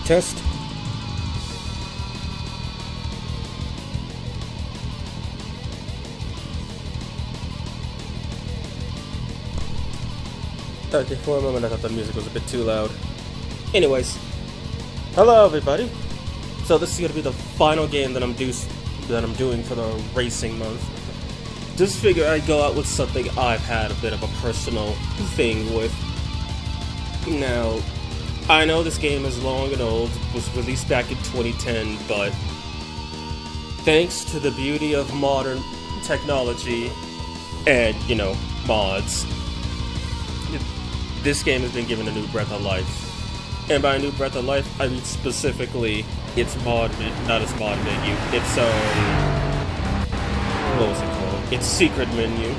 Test. Okay, for a moment I thought the music was a bit too loud. Anyways, hello everybody. So this is gonna be the final game that I'm doing for the racing month. Just figure I'd go out with something I've had a bit of a personal thing with. Now, I know this game is long and old, was released back in 2010, but thanks to the beauty of modern technology and, you know, mods, this game has been given a new breath of life. And by a new breath of life, I mean specifically its mod, not its mod menu, its what was it called? Its secret menu.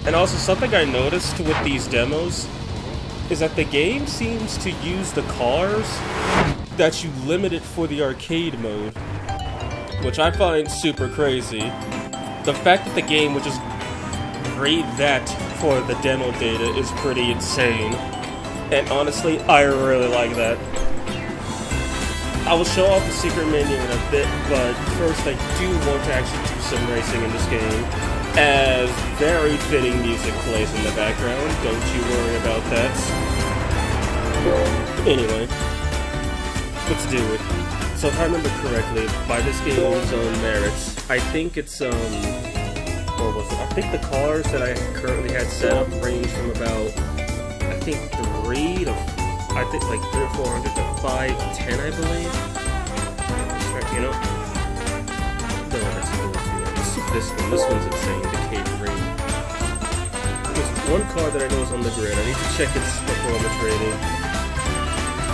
And also something I noticed with these demos is that the game seems to use the cars that you limited for the arcade mode, which I find super crazy. The fact that the game would just grade that for the demo data is pretty insane. And honestly, I really like that. I will show off the secret menu in a bit, but first I do want to actually do some racing in this game, as very fitting music plays in the background. Don't you worry about that. Anyway, let's do it. So if I remember correctly, by this game's own merits, I think it's what was it? I think the cars that I currently had set up range from about, I think 3 to, I think like 300 or 400 to 510, I believe. You know? No, that's cool. This one. This one's insane. The Cape Green. There's one car that I know is on the grid. I need to check its performance rating,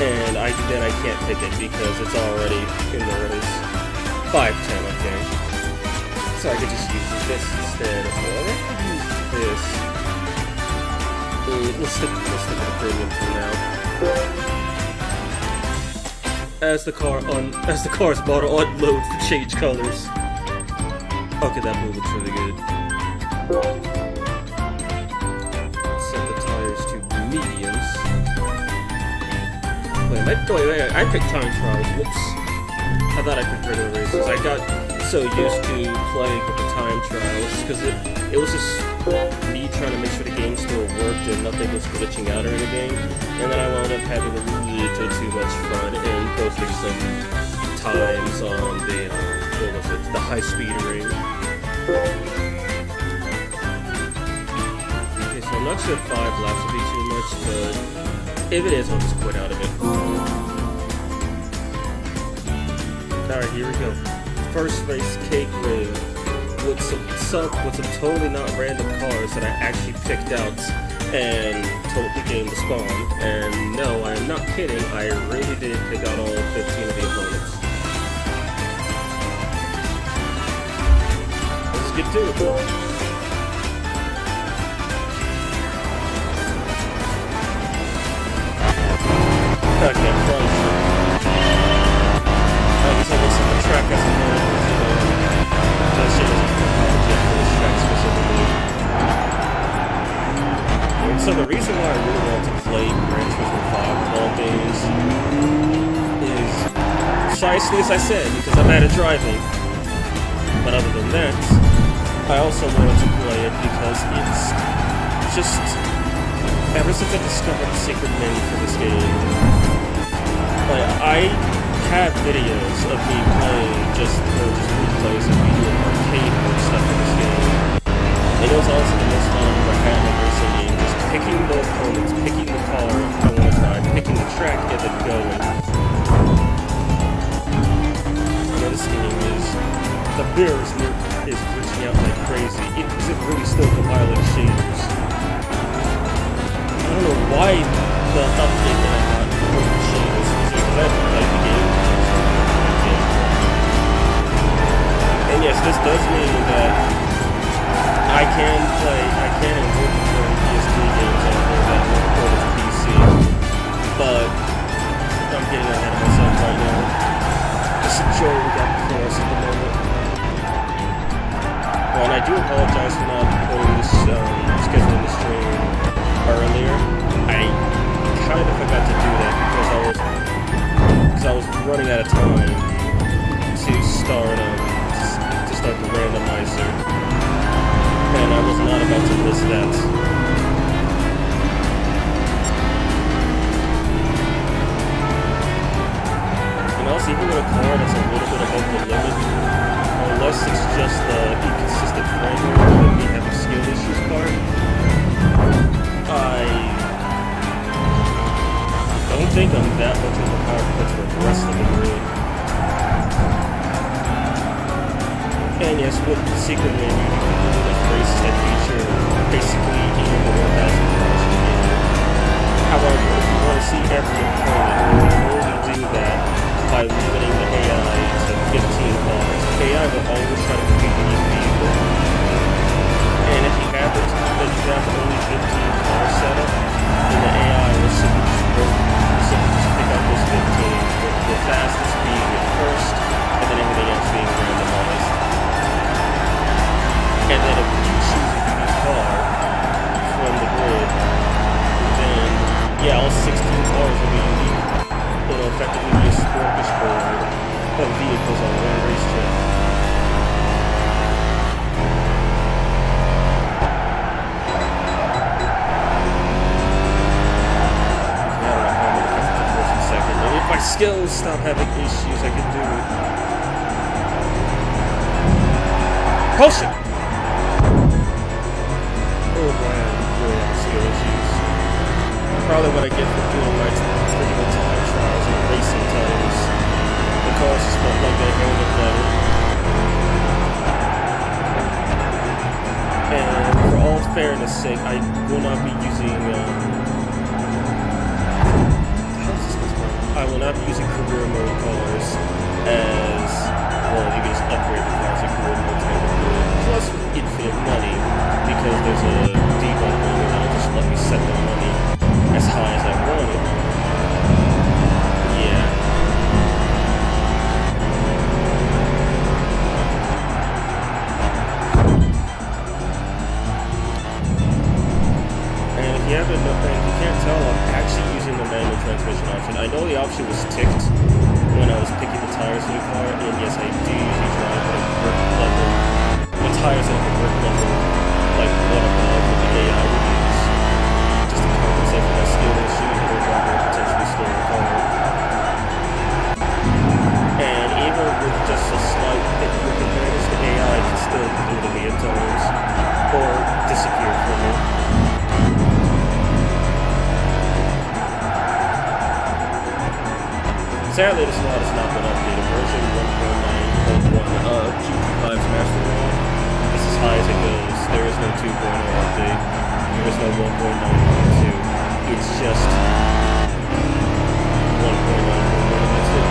and then I can't pick it because it's already in the race. 510, okay. So I could just use this instead. Well, I could use this. Let's stick with the premium for now. As the car's model unloads to change colors. Okay, that blue looks really good. Set the tires to mediums. Wait, I picked time trials. Whoops. I thought I picked regular races. I got so used to playing with the time trials because it was just me trying to make sure the game still worked and nothing was glitching out or anything. And then I wound up having a little too much fun and posting some times on the high-speed ring. Okay, so I'm not sure if 5 laps would be too much, but if it is, I'll just quit out of it. Alright, here we go. First race, cake ring, with some totally not random cars that I actually picked out and told the game to spawn. And no, I am not kidding, I really did pick out all 15 of the opponents. Let's get to it. Okay, front. I guess I guess the track has a more that shit doesn't apologize for this track specifically. And so the reason why I really want to play Gran Turismo 5 of all things is precisely as I said, because I'm bad at driving. But other than that, I also wanted to play it because it's just, ever since I discovered the secret menu for this game, like, I have videos of me playing just replays of me doing arcade mode stuff in this game. And it was also the most fun I've ever had in a racing game, just picking the opponents, picking the car I want to drive, picking the track, and then going. You know, this game is, the mirror is glitching out like crazy. Is it really still compiling shaders? I don't know why the update that I got for the shaders was because I didn't like the game. And yes, this does mean that I can and will particular menu, you can do the races that feature basically even the 1,000 cars in the game. However, if you want to see every opponent, you can only do that by limiting the AI to 15 cars. AI will always try to compete with each vehicle. And if you have it, that you have only 15 cars set up, then the AI will simply just pick out those 15, with the fastest being at first, and then everything else being randomized. And then if you choose a unique car from the grid, then yeah, all 16 cars will be unique. It'll effectively be a smorgasbord of vehicles on one racetrack. My skills stop having issues, I can do it. Potion! Oh boy, I really have skill issues. Probably what I get for doing my critical time trials and racing times. The cars just felt like they handled it better. And for all fairness sake, I will not be using I will not be using career mode cars as, well, you can just upgrade the cars in career mode to make it good. Plus infinite money, because there's a debug mode that'll just let me set the money as high as I want it. Yeah. And if you haven't, if you can't tell, I'm actually using the manual transmission option. I know the option was ticked when I was picking the tires for the car, and yes, I do usually drive at a grip level, the tires at a grip level, like what above what the AI would use, just to compensate for my skill issues and driver potentially slow the car. And even with just a slight grip advantage, the AI can still do me at times, or disappear from me. Sadly, this mod has not been updated. Version 1.9.1 of GT5's Master Race is as high as it goes. There is no 2.0 update. There is no 1.9.2. It's just 1.9.1, and that's it.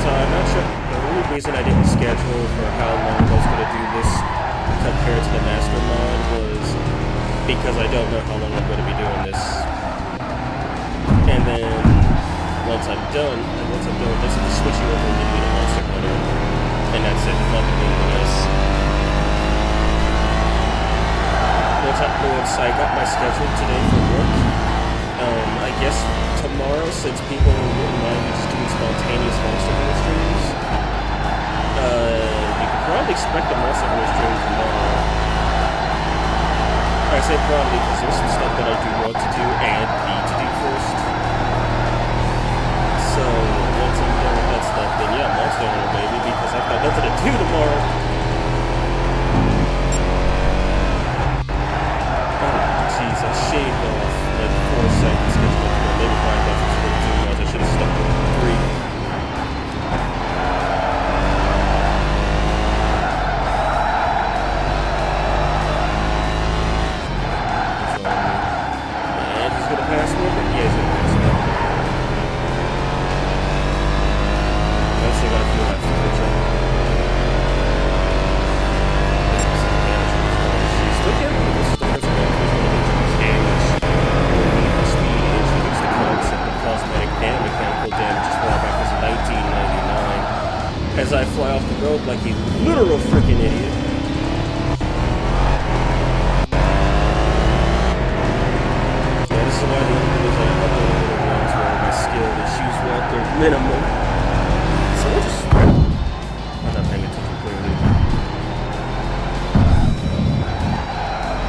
I'm not sure. The only reason I didn't schedule for how long I was going to do this compared to the Master mod was because I don't know how long I'm going to be doing this. And then once I'm done with this, I'm switching over and doing a Monster Hunter. And that's it. Nothing else. Once I got my schedule today for work, I guess tomorrow, since people wouldn't mind me just doing spontaneous Monster Hunter streams, you can probably expect a Monster Hunter stream tomorrow. I say probably because there's some stuff that I do want to do and need to do first. So once I'm done with that stuff, then yeah, Monster Hunter baby, because I've got nothing to do tomorrow. Jeez, I shaved off like 4 seconds because maybe 5 left for 2 miles. I should have stuck with 3. And he's gonna pass me over? Yeah, he's gonna pass me over. I still got a few left to pitch up. She's still getting me the stars cosmetic and mechanical damage as far back as 1999 as I fly off the road like a literal freaking idiot. Yeah, this is why the only videos I upload are the ones where my skill issues were at their minimum. So we'll just... I'm not paying attention clearly.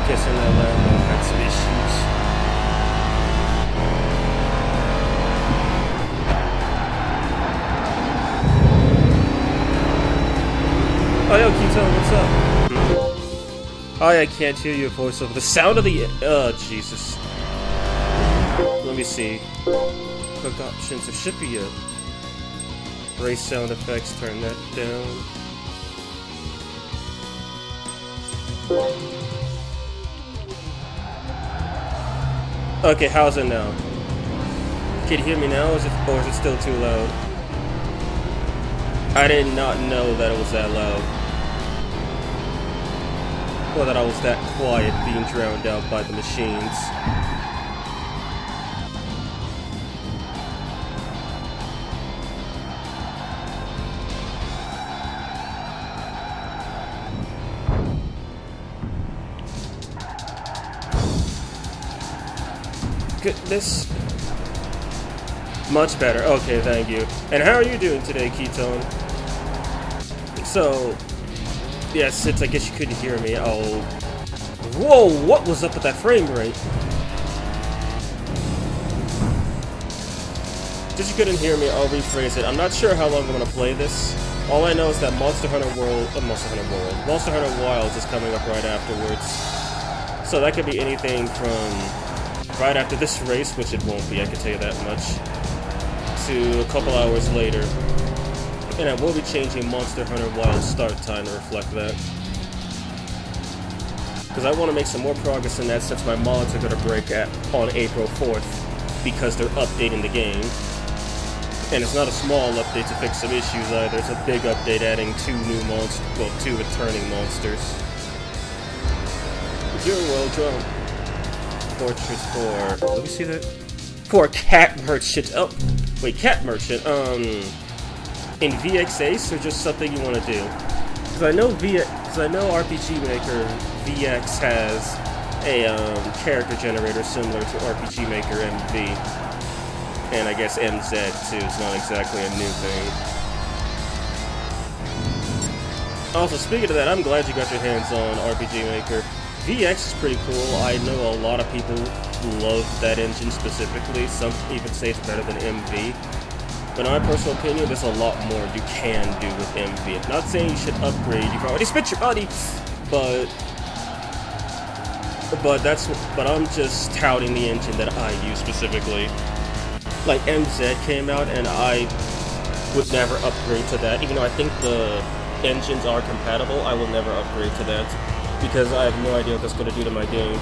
Guessing that Lambo had some issues. Oh, yo, Keto, what's up? I can't hear your voice over the sound of the... Jesus. Let me see. Quick options. It should be a... Race sound effects, turn that down. Okay, how's it now? Can you hear me now, or is it still too loud? I did not know that it was that loud. Or that I was that quiet, being drowned out by the machines. Goodness. Much better. Okay, thank you. And how are you doing today, Ketone? So, yeah, since I guess you couldn't hear me, I'll... Whoa, what was up with that frame rate? Since you couldn't hear me, I'll rephrase it. I'm not sure how long I'm gonna play this. All I know is that Monster Hunter Wilds is coming up right afterwards. So that could be anything from right after this race, which it won't be, I can tell you that much, to a couple hours later. And I will be changing Monster Hunter Wilds start time to reflect that. Because I want to make some more progress in that since my mods are going to break on April 4th because they're updating the game. And it's not a small update to fix some issues either, it's a big update adding two returning monsters. You're well drawn. Portraits for... let me see that. For Cat Merchant. Oh, wait, Cat Merchant. In VX Ace, or just something you want to do? Because I know RPG Maker VX has a character generator similar to RPG Maker MV, and I guess MZ too. It's not exactly a new thing. Also, speaking of that, I'm glad you got your hands on RPG Maker. VX is pretty cool. I know a lot of people love that engine specifically. Some even say it's better than MV. But in my personal opinion, there's a lot more you can do with MV. I'm not saying you should upgrade. You've already spent your money, but I'm just touting the engine that I use specifically. Like MZ came out, and I would never upgrade to that. Even though I think the engines are compatible, I will never upgrade to that because I have no idea what that's going to do to my game,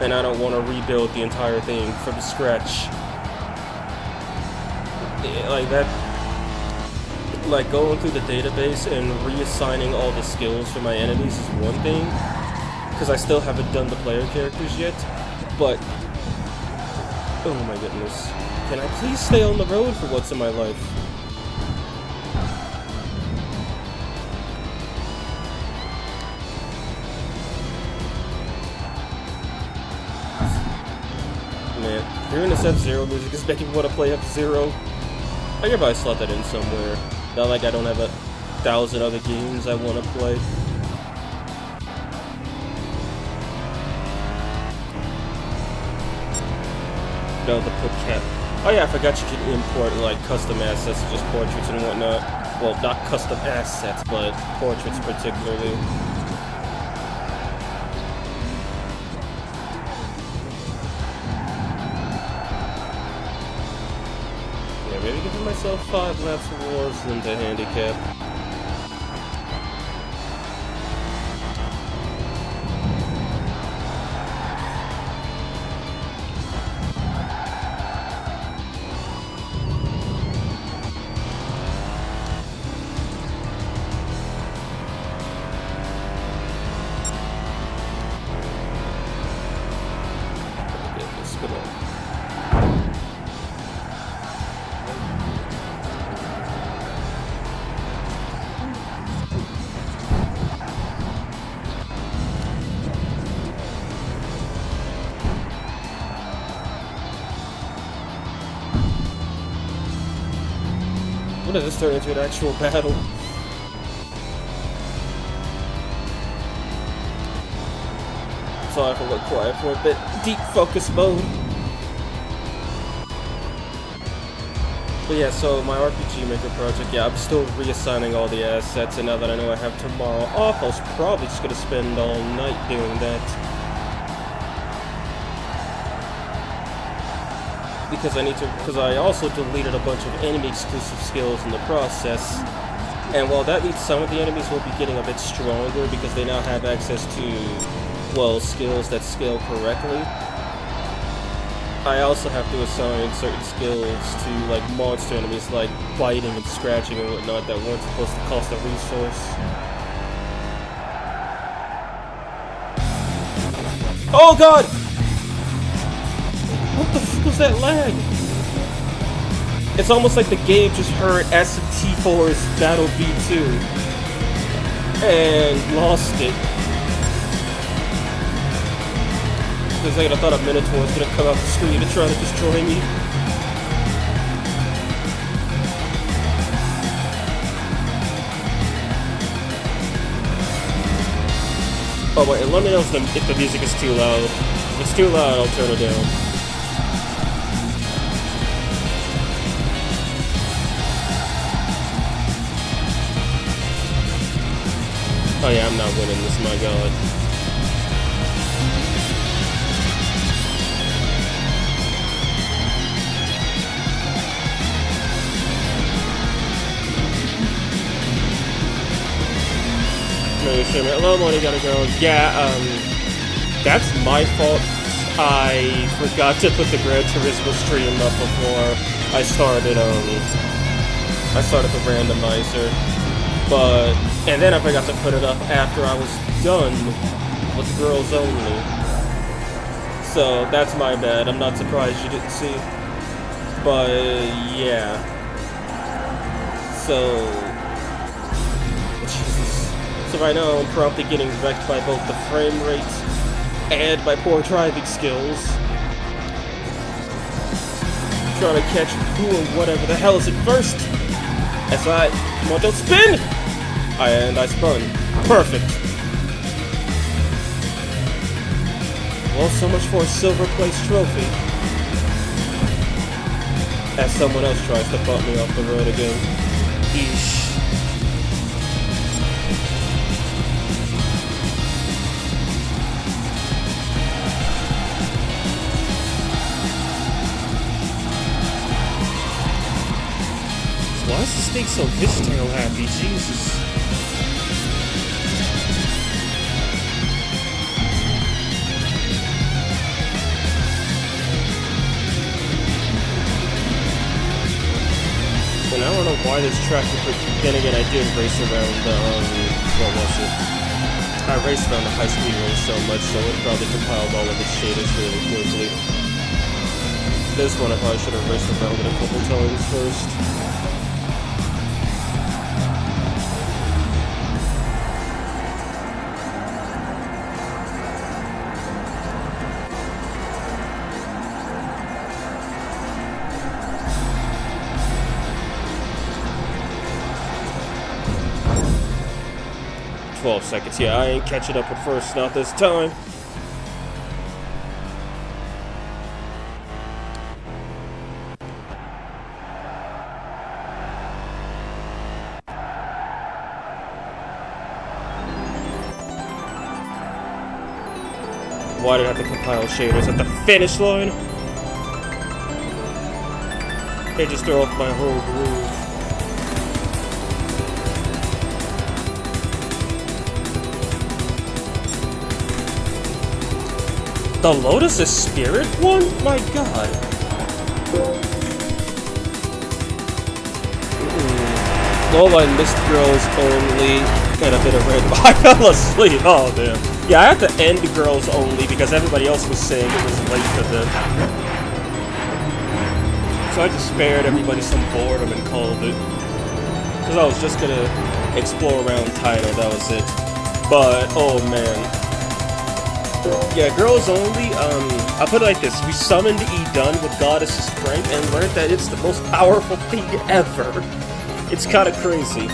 and I don't want to rebuild the entire thing from scratch. Like that, like going through the database and reassigning all the skills for my enemies is one thing, because I still haven't done the player characters yet, but oh my goodness, can I please stay on the road for once in my life? Man, hearing this F-Zero music is making me want to play F-Zero. I could probably slot that in somewhere. Not like I don't have 1,000 other games I want to play. No, the put cat. Oh yeah, I forgot you can import like custom assets, just portraits and whatnot. Well, not custom assets, but portraits particularly. Maybe giving myself 5 laps of Warzone to handicap. When does this turn into an actual battle? Sorry if I went quiet for a bit. Deep focus mode. But yeah, so my RPG Maker project, yeah, I'm still reassigning all the assets, and now that I know I have tomorrow off, I was probably just gonna spend all night doing that. Because I also deleted a bunch of enemy exclusive skills in the process. And while that means some of the enemies will be getting a bit stronger because they now have access to, well, skills that scale correctly, I also have to assign certain skills to, like, monster enemies, like biting and scratching and whatnot, that weren't supposed to cost a resource. Oh god! What the fuck was that lag? It's almost like the game just heard SMT4's Battle B2 and lost it. For a second I thought a Minotaur was gonna come out the screen to try to destroy me. Oh wait, let me know if the music is too loud. If it's too loud, I'll turn it down. Oh yeah, I'm not winning this, my god. Hello, Money Gotta Go. Yeah, that's my fault. I forgot to put the Gran Turismo stream up before I started the randomizer. And then I forgot to put it up after I was done with Girls Only. So, that's my bad. I'm not surprised you didn't see. But, yeah. So right now I'm promptly getting wrecked by both the frame rate and my poor driving skills. Trying to catch who or whatever the hell is it first. Come on, don't spin! And I spun. Perfect. Well, so much for a silver place trophy. As someone else tries to bump me off the road again. Eesh. Why is the snake so fishtail happy? Jesus. And I don't know why this track, then again I did race around what was it? I raced around the high speed race so much, so it probably compiled all of its shaders really quickly. This one I probably should have raced around it a couple times first. 12 seconds. Yeah, I ain't catching up with first, not this time. Why did I have to compile shaders at the finish line? They just throw off my whole groove. The Lotus is Spirit one? My god. Oh, I missed Girls Only. And a bit of red. I fell asleep. Oh, damn. Yeah, I had to end Girls Only because everybody else was saying it was late for them. So I just spared everybody some boredom and called it. Because I was just gonna explore around Tidal, that was it. But, oh man. Yeah, Girls Only, I'll put it like this. We summoned Edun with Goddess's Strength and learned that it's the most powerful thing ever. It's kinda crazy.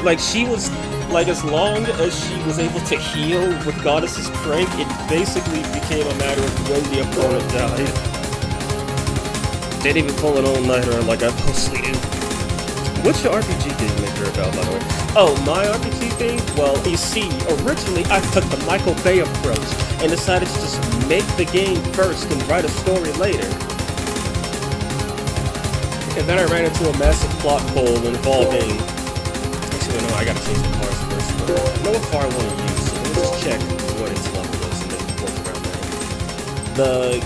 Like, she was, like, as long as she was able to heal with Goddess's Strength, it basically became a matter of when the opponent died. Didn't even pull an all-nighter like I mostly do. What's your RPG game maker about, by the way? Oh, my RPG thing? Well, you see, originally I took the Michael Bay approach and decided to just make the game first and write a story later. And then I ran into a massive plot hole involving... Actually, no, I gotta change the cars first. But I know what car I want to use, so let's just check what its level is and then work around that. The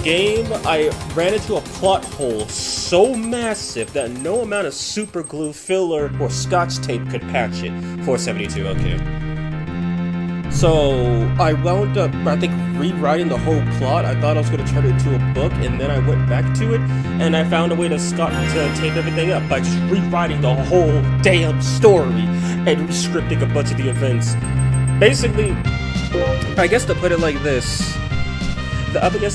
game, I ran into a plot hole so massive that no amount of super glue, filler, or scotch tape could patch it. 472, okay. So, I wound up, I think, rewriting the whole plot. I thought I was going to turn it into a book, and then I went back to it, and I found a way to tape everything up by just rewriting the whole damn story and rescripting a bunch of the events. Basically, I guess to put it like this, how can I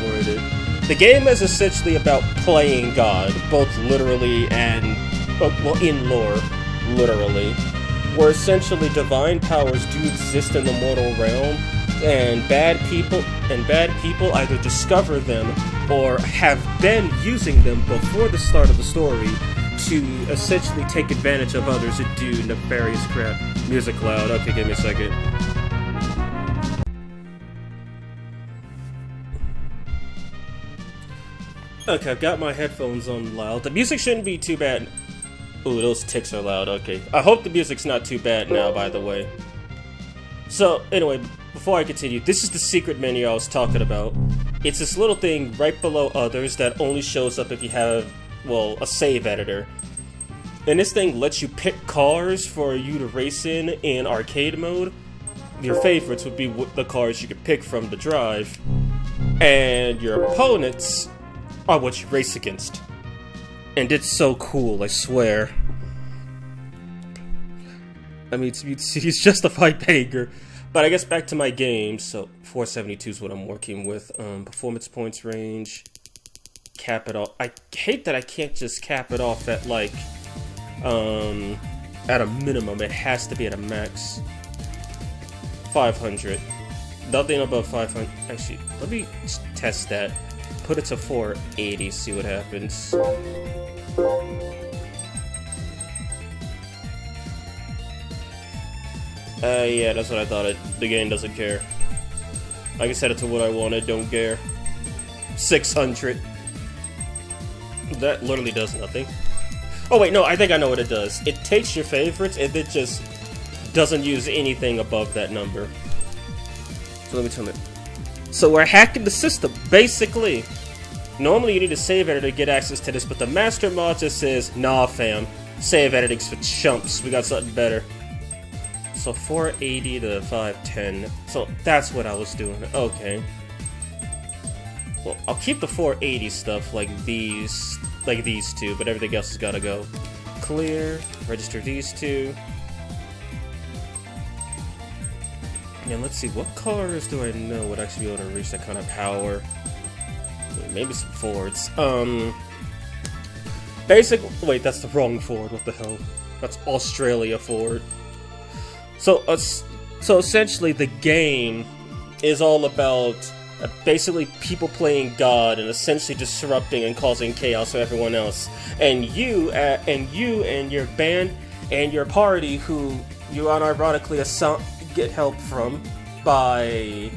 word it? The game is essentially about playing God, both literally and, well, in lore, literally. Where essentially divine powers do exist in the mortal realm, and bad people either discover them or have been using them before the start of the story to essentially take advantage of others and do nefarious crap. Music loud. Okay, give me a second. Okay, I've got my headphones on loud. The music shouldn't be too bad. Ooh, those ticks are loud, okay. I hope the music's not too bad now, by the way. So, anyway, before I continue, this is the secret menu I was talking about. It's this little thing right below others that only shows up if you have, well, a save editor. And this thing lets you pick cars for you to race in arcade mode. Your favorites would be the cars you could pick from the drive. And your opponents are what you race against. And it's so cool, I swear. I mean, he's justified banger. But I guess back to my game. So 472 is what I'm working with. Performance points range. Cap it off. I hate that I can't just cap it off at like at a minimum. It has to be at a max. 500. Nothing above 500. Actually, let me test that. Put it to 480, see what happens. Yeah, that's what I thought. The game doesn't care. I can set it to what I wanted, don't care. 600. That literally does nothing. Oh wait, no, I think I know what it does. It takes your favorites and it just doesn't use anything above that number. So let me tell you. So we're hacking the system, basically. Normally you need a save editor to get access to this, but the master mod just says, nah fam, save editing's for chumps, we got something better. So 480 to 510, so that's what I was doing, okay. Well, I'll keep the 480 stuff like these two, but everything else has gotta go. Clear, register these two. And let's see, what cars do I know would actually be able to reach that kind of power? Maybe some Fords. Wait, that's the wrong Ford. What the hell? That's Australia Ford. So essentially, the game is all about basically people playing God and essentially disrupting and causing chaos for everyone else. And you and your band and your party, who you unironically get help from by.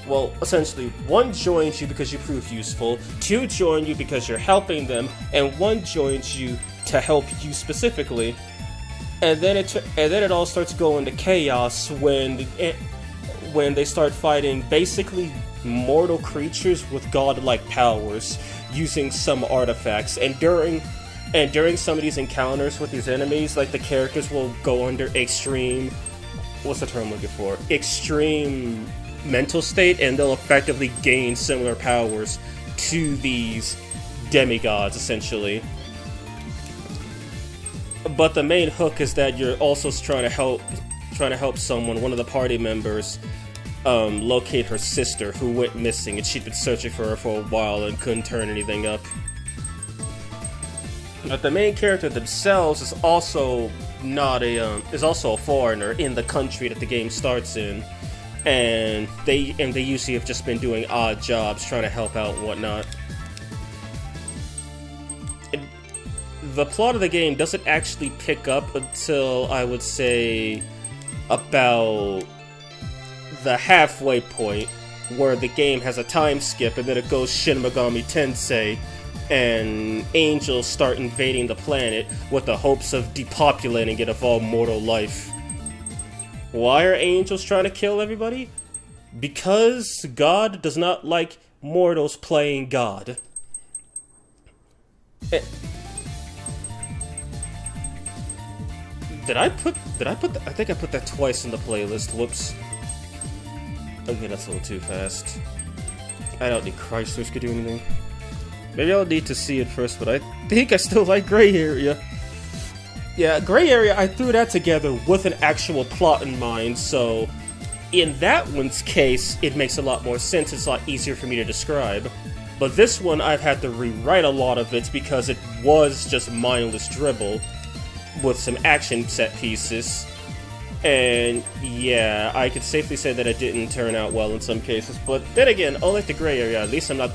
Well, essentially, 1 joins you because you prove useful, 2 join you because you're helping them, and 1 joins you to help you specifically. And then it all starts going to chaos when they start fighting basically mortal creatures with godlike powers using some artifacts. And during some of these encounters with these enemies, like the characters will go under extreme, what's the term I'm looking for? Extreme mental state, and they'll effectively gain similar powers to these demigods, essentially. But the main hook is that you're also trying to help someone, one of the party members, locate her sister who went missing, and she'd been searching for her for a while and couldn't turn anything up. But the main character themselves is also a foreigner in the country that the game starts in. And they usually have just been doing odd jobs trying to help out and whatnot. the plot of the game doesn't actually pick up until, I would say, about the halfway point, where the game has a time skip, and then it goes Shin Megami Tensei, and angels start invading the planet with the hopes of depopulating it of all mortal life. Why are angels trying to kill everybody? Because God does not like mortals playing God. Did I put I think I put that twice in the playlist. Whoops. Okay, that's a little too fast. I don't think Chrysler's could do anything. Maybe I'll need to see it first, but I think I still like Gray Area. Yeah, Gray Area, I threw that together with an actual plot in mind, so in that one's case, it makes a lot more sense. It's a lot easier for me to describe. But this one, I've had to rewrite a lot of it because it was just mindless dribble with some action set pieces. And yeah, I could safely say that it didn't turn out well in some cases. But then again, unlike the Gray Area, at least I'm not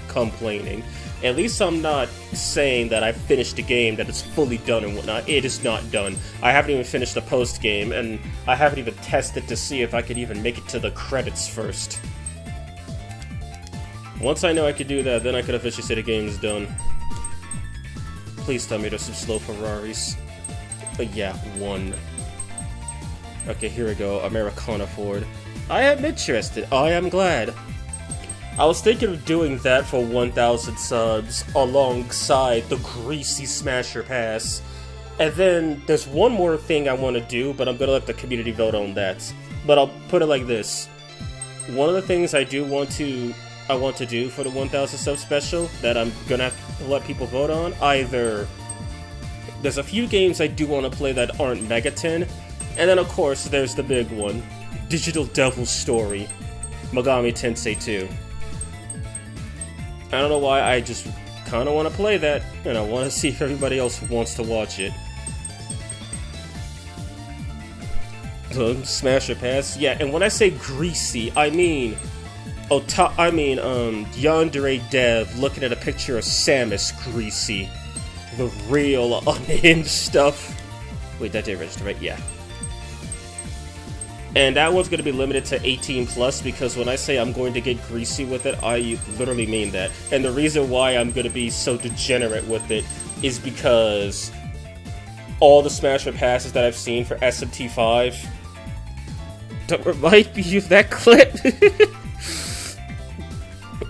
complaining. At least I'm not saying that I finished the game, that it's fully done and whatnot. It is not done. I haven't even finished the post-game, and I haven't even tested to see if I could even make it to the credits first. Once I know I could do that, then I could officially say the game is done. Please tell me there's some slow Ferraris. But yeah, one. Okay, here we go. Americana Ford. I am interested. I am glad. I was thinking of doing that for 1,000 subs alongside the Greasy Smasher Pass. And then there's one more thing I want to do, but I'm going to let the community vote on that. But I'll put it like this. One of the things I want to do for the 1,000 sub special that I'm going to have to let people vote on, either there's a few games I do want to play that aren't Mega 10, and then of course there's the big one, Digital Devil's Story, Megami Tensei 2. I don't know why, I just kind of want to play that, and I want to see if everybody else wants to watch it. So, Smasher Pass, yeah, and when I say greasy, I mean Yandere Dev looking at a picture of Samus greasy. The real unhinged stuff. Wait, that did register, right? Yeah. And that one's going to be limited to 18+, because when I say I'm going to get greasy with it, I literally mean that. And the reason why I'm going to be so degenerate with it is because all the Smasher Passes that I've seen for SMT5 don't remind me of that clip.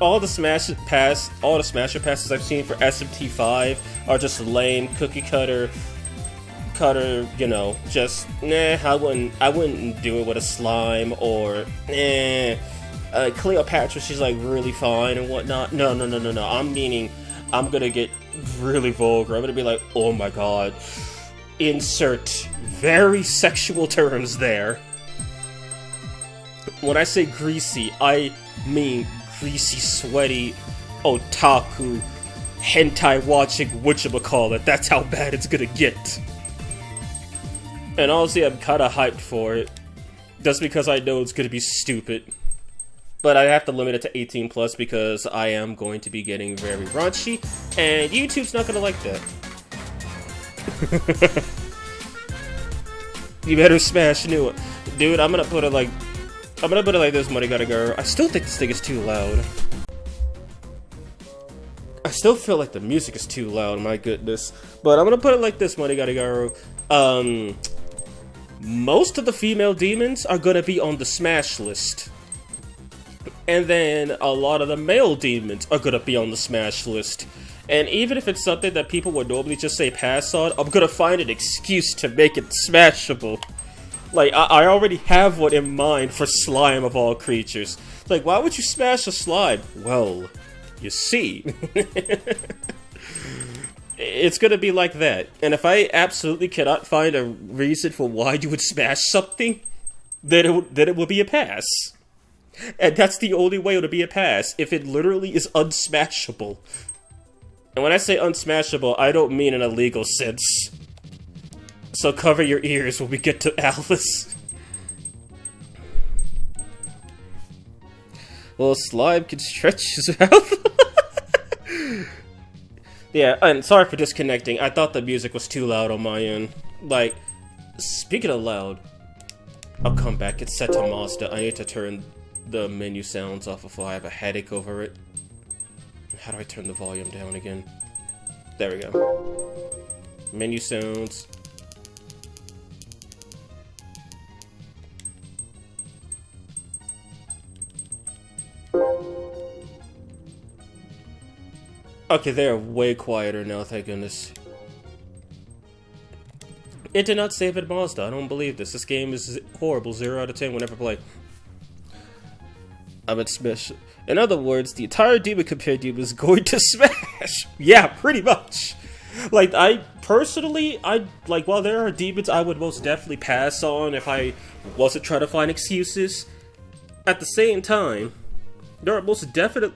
all the Smasher Passes I've seen for SMT5 are just lame, cookie cutter, you know, just I wouldn't do it with a slime, or Cleopatra, she's like really fine and whatnot. No. I'm meaning I'm gonna get really vulgar. I'm gonna be like, oh my god, insert very sexual terms there. When I say greasy, I mean greasy, sweaty, otaku, hentai watching whatchamacallit. That's how bad it's gonna get. And honestly, I'm kinda hyped for it, just because I know it's gonna be stupid. But I have to limit it to 18+, because I am going to be getting very raunchy, and YouTube's not gonna like that. You better smash new one. Dude, I'm gonna put it like this, Money Gotta Go. I still think this thing is too loud. I still feel like the music is too loud, my goodness. But I'm gonna put it like this, Money Gotta Go. Most of the female demons are gonna be on the smash list. And then a lot of the male demons are gonna be on the smash list. And even if it's something that people would normally just say pass on, I'm gonna find an excuse to make it smashable. Like, I already have one in mind for slime of all creatures. Like, why would you smash a slime? Well, you see. It's gonna be like that. And if I absolutely cannot find a reason for why you would smash something, then it will be a pass. And that's the only way it'll be a pass, if it literally is unsmashable. And when I say unsmashable, I don't mean in a legal sense. So cover your ears when we get to Alice. Well, slime can stretch his mouth. Yeah, and sorry for disconnecting. I thought the music was too loud on my end. Like, speaking of loud, I'll come back. It's set to Mazda. I need to turn the menu sounds off before I have a headache over it. How do I turn the volume down again? There we go. Menu sounds. Okay, they're way quieter now, thank goodness. It did not save at Mazda. I don't believe this. This game is horrible. 0 out of 10 whenever played. I'm at Smash. In other words, the entire Demon Compendium is going to Smash. Yeah, pretty much. Like, I personally, while there are demons I would most definitely pass on if I wasn't trying to find excuses, at the same time, there are most definitely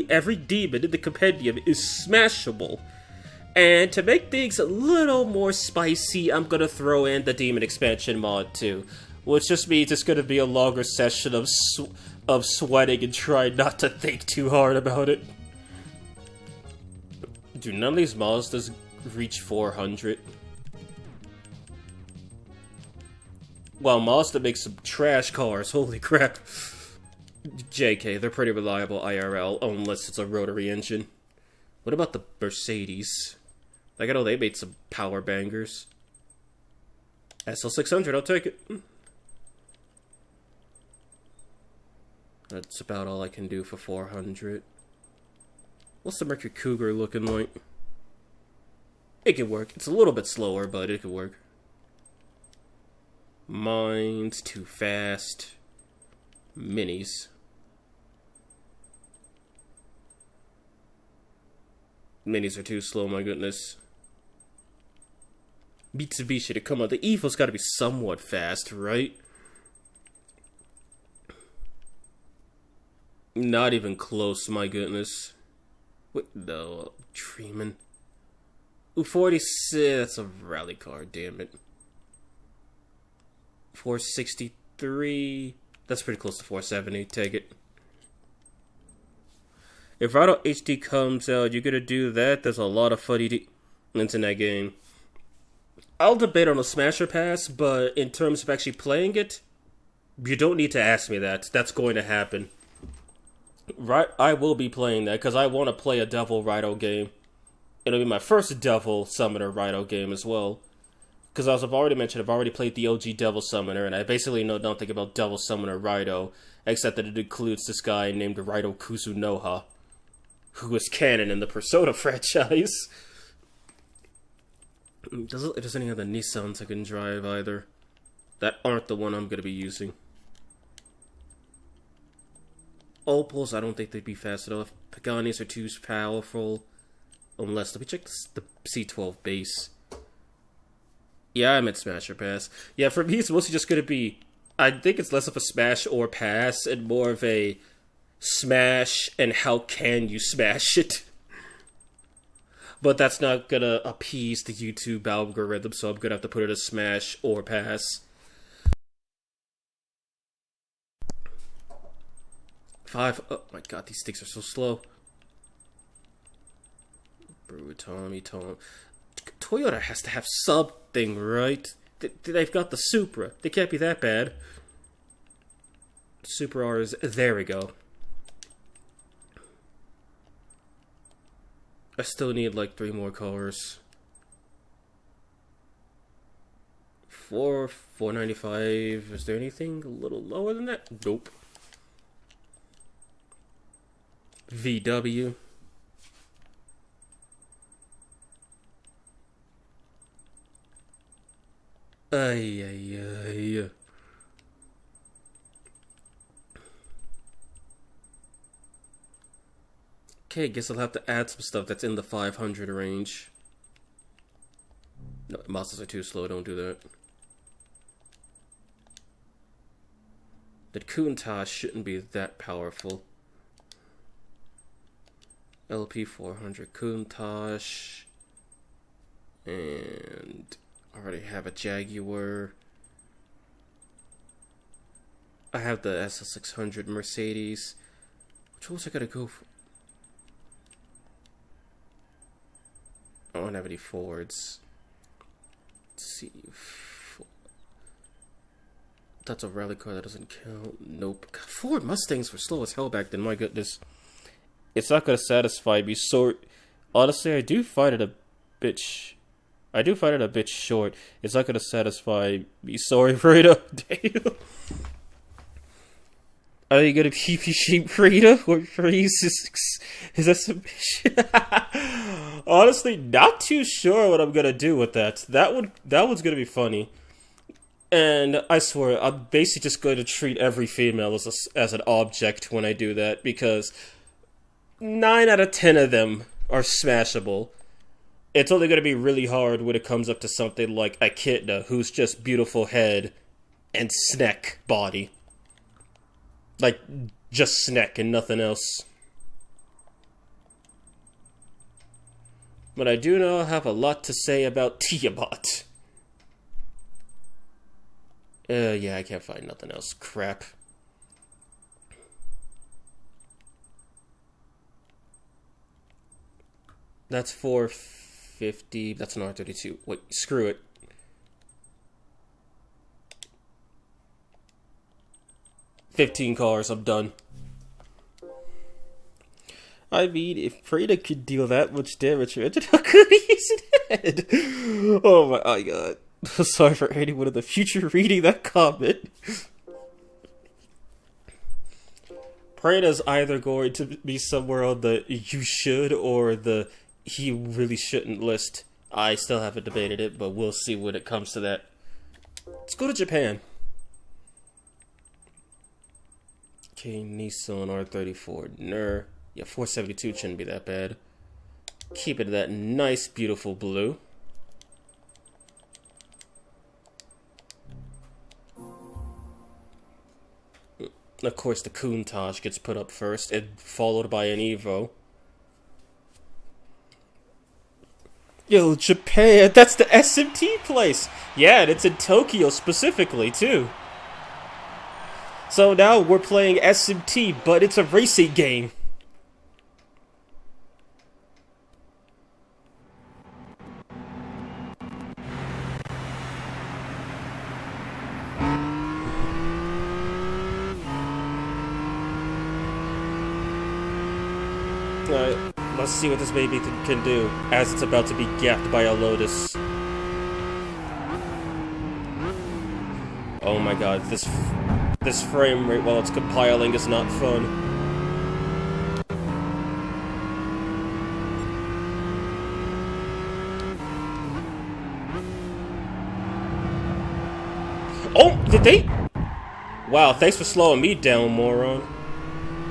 every demon in the compendium is smashable. And to make things a little more spicy, I'm gonna throw in the demon expansion mod too, which just means it's gonna be a longer session of sweating and trying not to think too hard about it. Do none of these Mazdas reach 400? Well, Mazda makes some trash cars, holy crap. JK, they're pretty reliable IRL, unless it's a rotary engine. What about the Mercedes? Like, I know they made some power bangers. SL600, I'll take it. That's about all I can do for 400. What's the Mercury Cougar looking like? It can work. It's a little bit slower, but it can work. Mine's too fast. Minis. Minis are too slow, my goodness. Mitsubishi to come on. The Evo's gotta be somewhat fast, right? Not even close, my goodness. Wait, no, Treeman. Ooh, 46, that's a rally car, damn it. 463, that's pretty close to 470, take it. If Rado HD comes out, you're gonna do that? There's a lot of funny demons in that game. I'll debate on a Smasher Pass, but in terms of actually playing it, you don't need to ask me that. That's going to happen. Right, I will be playing that, because I want to play a Devil Rido game. It'll be my first Devil Summoner Rido game as well. Because as I've already mentioned, I've already played the OG Devil Summoner, and I basically know nothing about Devil Summoner Rido, except that it includes this guy named Rido Kuzunoha, who is canon in the Persona franchise. Doesn't look like there's any other Nissans I can drive either. That aren't the one I'm going to be using. Opals, I don't think they'd be fast enough. Paganis are too powerful. Unless, let me check the C12 base. Yeah, I'm at Smasher Pass. Yeah, for me it's mostly just going to be, I think it's less of a smash or pass and more of a smash and how can you smash it. But that's not going to appease the YouTube algorithm, so I'm going to have to put it as smash or pass. Oh my god, these sticks are so slow. Tommy. Toyota has to have something, right? They've got the Supra. They can't be that bad. Supra R is... There we go. I still need like 3 more cars. 495. Is there anything a little lower than that? Nope. VW. Ay. Okay, guess I'll have to add some stuff that's in the 500 range. No, Mazdas are too slow, don't do that. The Countach shouldn't be that powerful. LP 400 Countach. And I already have a Jaguar. I have the SL600 Mercedes. Which ones I gotta go for? don't have any Fords. Let's see. That's a rally car, that doesn't count. Nope. God, Ford Mustangs were slow as hell back then, my goodness. It's not gonna satisfy me, so honestly, I do find it a bit short. It's not gonna satisfy me, sorry, Rita. Damn. Are you gonna keep your sheep, Rita, or freeze? Is that some bitch? Honestly, not too sure what I'm gonna do with that. That one's gonna be funny. And I swear, I'm basically just going to treat every female as an object when I do that, because 9 out of 10 of them are smashable. It's only going to be really hard when it comes up to something like Echidna, who's just beautiful head and snack body. Like, just snack and nothing else. But I do know I have a lot to say about Tiamat. Yeah, I can't find nothing else. Crap. That's 450. That's an R32. Wait, screw it. $15 cars, I'm done. I mean, if Freda could deal that much damage, imagine how good he is in head. Oh my god. Sorry for anyone in the future reading that comment. Preda's either going to be somewhere on the you should or the he really shouldn't list. I still haven't debated it, but we'll see when it comes to that. Let's go to Japan. Okay, Nissan R34 Ner. Yeah, 472 shouldn't be that bad. Keep it that nice, beautiful blue. Of course, the Countach gets put up first, and followed by an Evo. Yo, Japan! That's the SMT place! Yeah, and it's in Tokyo specifically, too. So now we're playing SMT, but it's a racing game. Alright, let's see what this baby can do, as it's about to be gapped by a Lotus. Oh my god, this frame rate while it's compiling is not fun. Oh, did they? Wow, thanks for slowing me down, moron.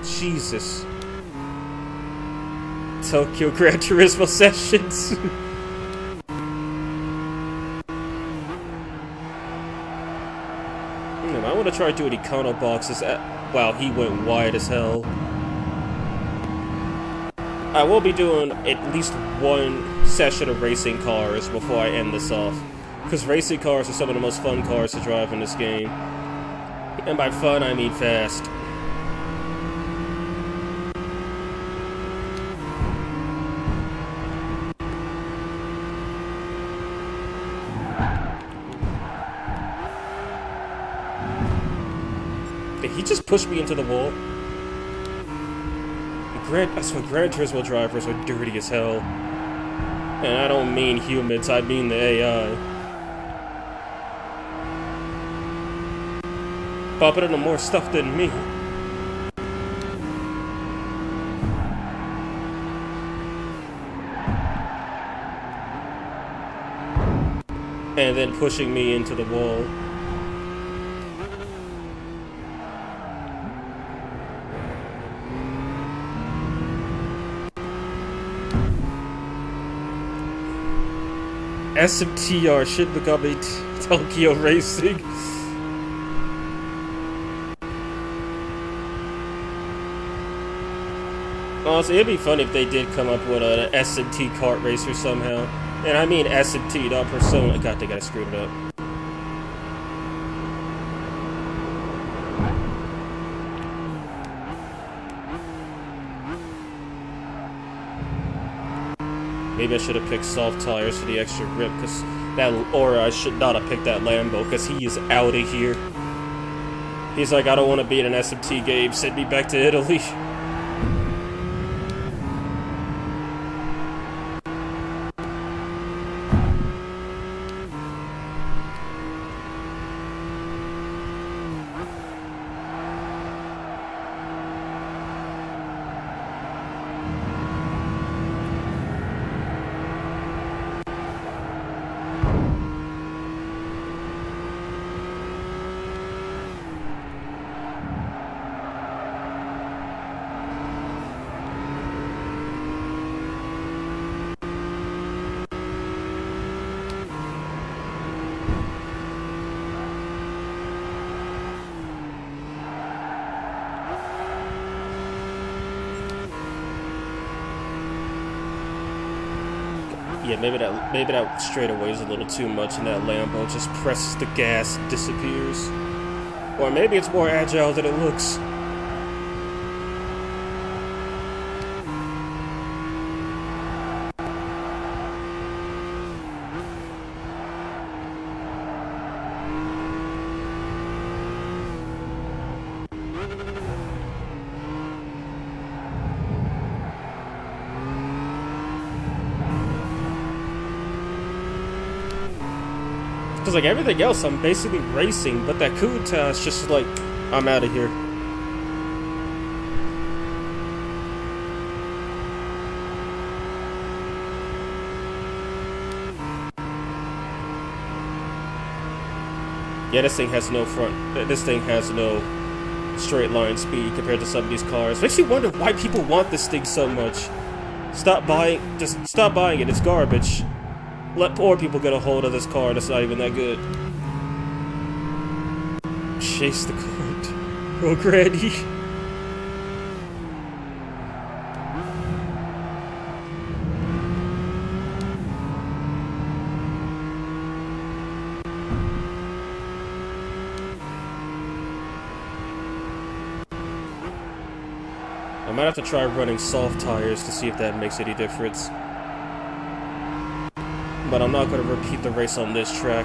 Jesus. Tokyo Gran Turismo sessions. I want to try doing econo boxes at... Wow, he went wide as hell. I will be doing at least one session of racing cars before I end this off. Because racing cars are some of the most fun cars to drive in this game. And by fun, I mean fast. He just pushed me into the wall. I swear, Gran Turismo drivers are dirty as hell. And I don't mean humans, I mean the AI. Popping into more stuff than me. And then pushing me into the wall. SMTR should become a Tokyo Racing. Honestly, it'd be funny if they did come up with an SMT kart racer somehow. And I mean SMT, not Persona. God, they gotta screw it up. Maybe I should have picked soft tires for the extra grip, cause that, or I should not have picked that Lambo, cause he is out of here. He's like, I don't want to be in an SMT game, send me back to Italy. Yeah, maybe that straightaway is a little too much, and that Lambo just presses the gas and disappears. Or maybe it's more agile than it looks. Because, like, everything else, I'm basically racing, but that Kuta is just like, I'm out of here. Yeah, this thing has no this thing has no straight line speed compared to some of these cars. Makes you wonder why people want this thing so much. Just stop buying it, it's garbage. Let poor people get a hold of this car that's not even that good. Chase the cart. Oh, Granny. I might have to try running soft tires to see if that makes any difference. But I'm not going to repeat the race on this track.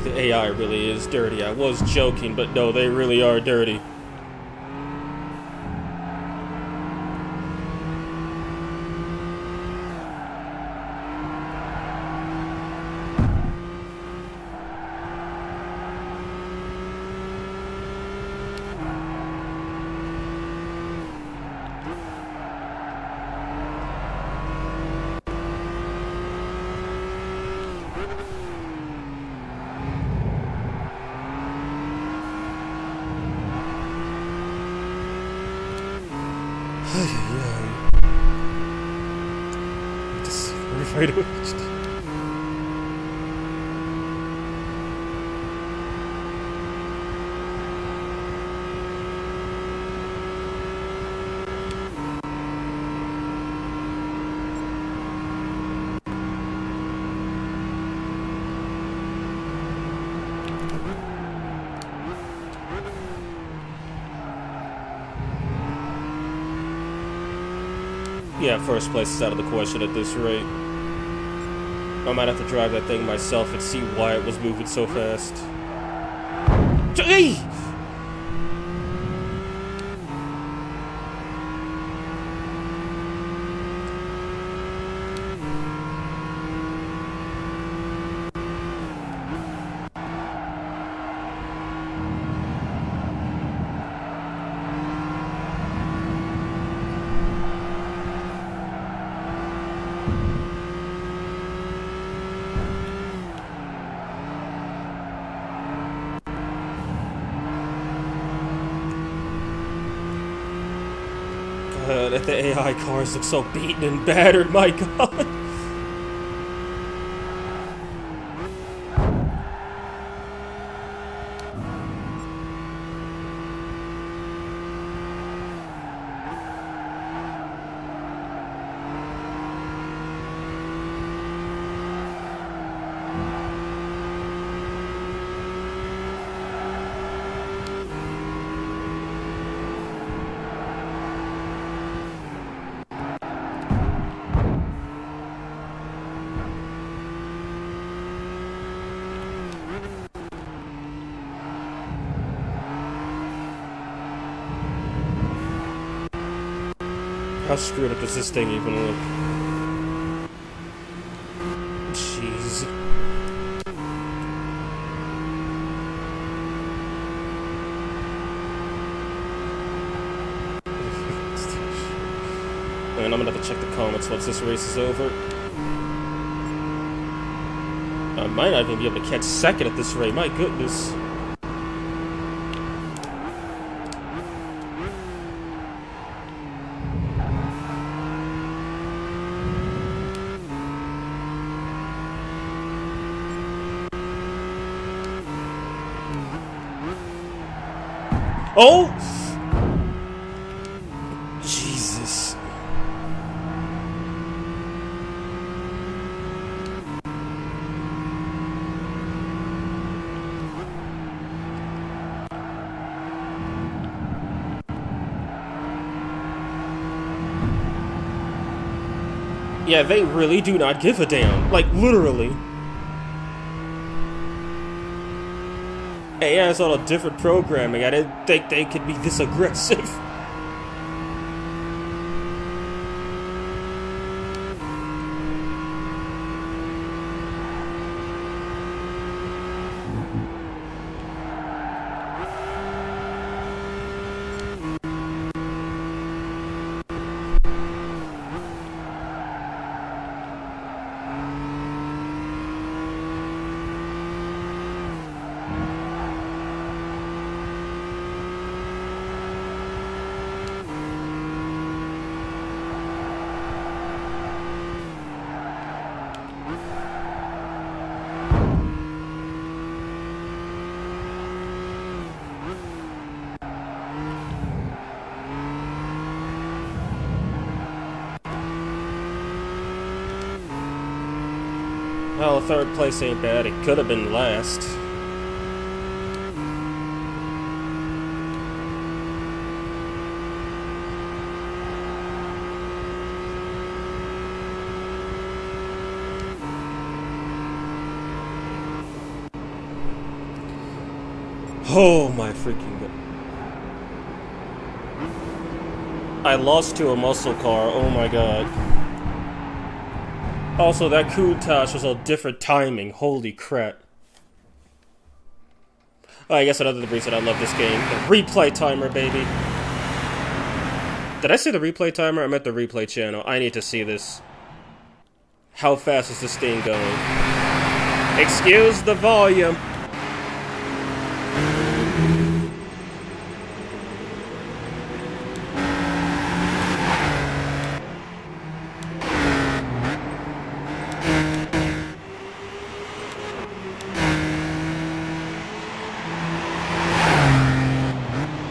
The AI really is dirty. I was joking, but no, they really are dirty. Right away. Yeah, first place is out of the question at this rate. I might have to drive that thing myself and see why it was moving so fast. Hey! That the AI cars look so beaten and battered, my god. How screwed up does this thing even look? Jeez. And I'm gonna have to check the comments once this race is over. I might not even be able to catch second at this rate, my goodness. Oh! Jesus. Yeah, they really do not give a damn. Like, literally. AI has all the different programming. I didn't think they could be this aggressive. Well, third place ain't bad. It could have been last. Oh my freaking god. I lost to a muscle car. Oh my god. Also, that Countach was all different timing. Holy crap. Oh, I guess another reason I love this game. The replay timer, baby. Did I say the replay timer? I meant the replay channel. I need to see this. How fast is this thing going? Excuse the volume.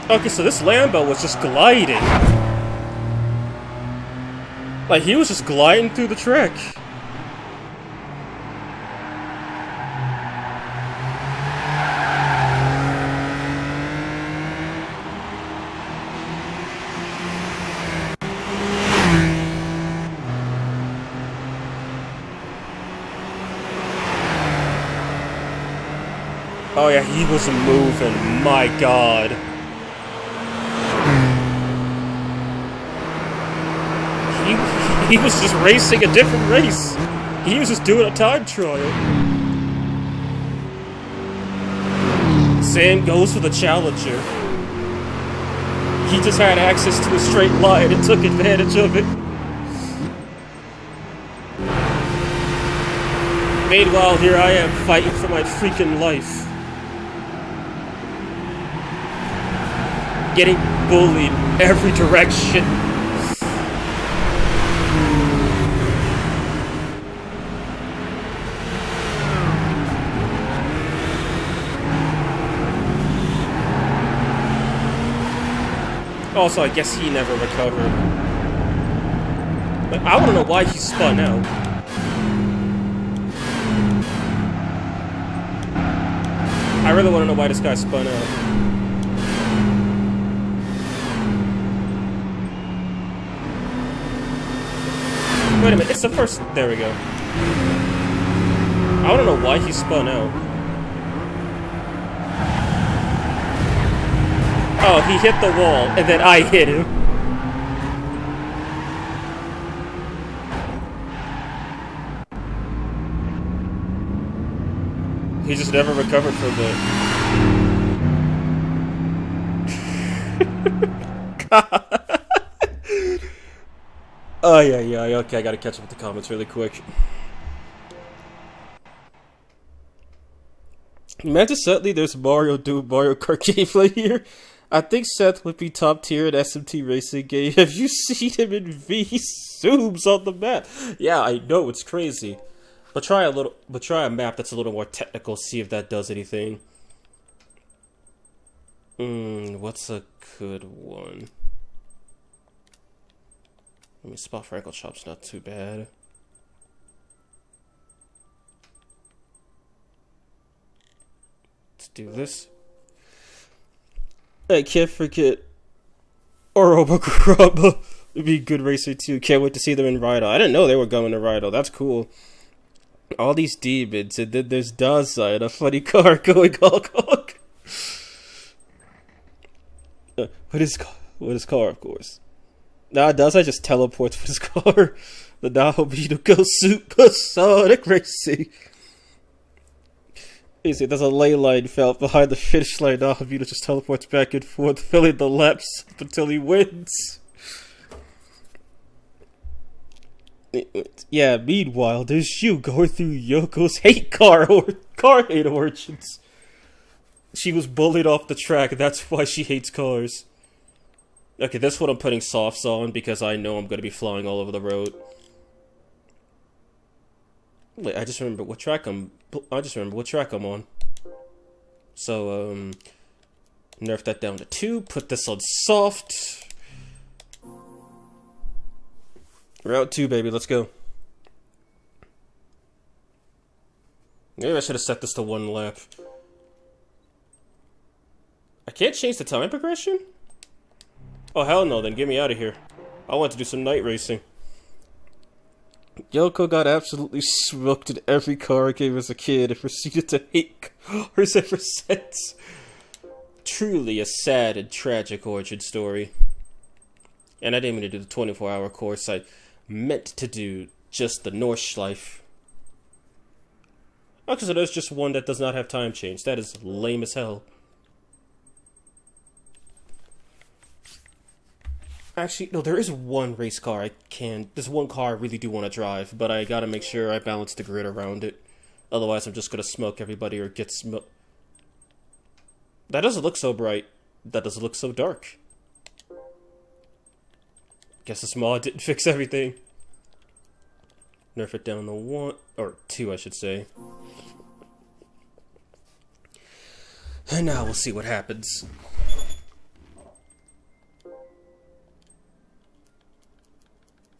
Okay, so this Lambo was just gliding. Like, he was just gliding through the track. Oh yeah, he was moving, my god. He was just racing a different race. He was just doing a time trial. Same goes for the Challenger. He just had access to a straight line and took advantage of it. Meanwhile, here I am fighting for my freaking life. Getting bullied every direction. Also, I guess he never recovered. Like, I want to know why he spun out. I really want to know why this guy spun out. Wait a minute, it's the first... There we go. I want to know why he spun out. Oh, he hit the wall, and then I hit him. He just never recovered from that. God. Oh, yeah. Okay, I gotta catch up with the comments really quick. Imagine suddenly there's Mario Kart gameplay here. I think Seth would be top tier in SMT racing game. Have you seen him in V zooms on the map? Yeah, I know, it's crazy. But try a map that's a little more technical, see if that does anything. What's a good one? I mean, Spa Frankel Shop's not too bad. Let's do this. I can't forget Oroba Grubba. It'd be a good racer too. Can't wait to see them in Rydell. I didn't know they were going to Rydell. That's cool. All these demons, and then there's Dazai in a funny car going honk honk. What is car, of course. Nah, Dazai just teleports with his car. The Nahobi go supersonic racing. Easy, there's a ley line felt behind the finish line. Nahobi just teleports back and forth, filling the laps up until he wins. Yeah, meanwhile, there's you going through Yoko's hate car hate origins. She was bullied off the track, and that's why she hates cars. Okay, this one I'm putting softs on because I know I'm going to be flying all over the road. Wait, I just remember what track I'm on. So, nerf that down to 2, put this on soft. Route 2, baby, let's go. Maybe I should have set this to 1 lap. I can't change the time progression? Oh, hell no, then get me out of here. I want to do some night racing. Yoko got absolutely smoked in every car game as a kid and proceeded to hate cars ever since. Truly a sad and tragic origin story. And I didn't mean to do the 24-hour course. I meant to do just the Nordschleife. Okay, so there's just one that does not have time change. That is lame as hell. Actually, no, there is one race car there's one car I really do want to drive, but I gotta make sure I balance the grid around it. Otherwise, I'm just gonna smoke everybody or get smoked. That doesn't look so bright. That doesn't look so dark. Guess this mod didn't fix everything. Nerf it down to 1, or 2, I should say. And now we'll see what happens.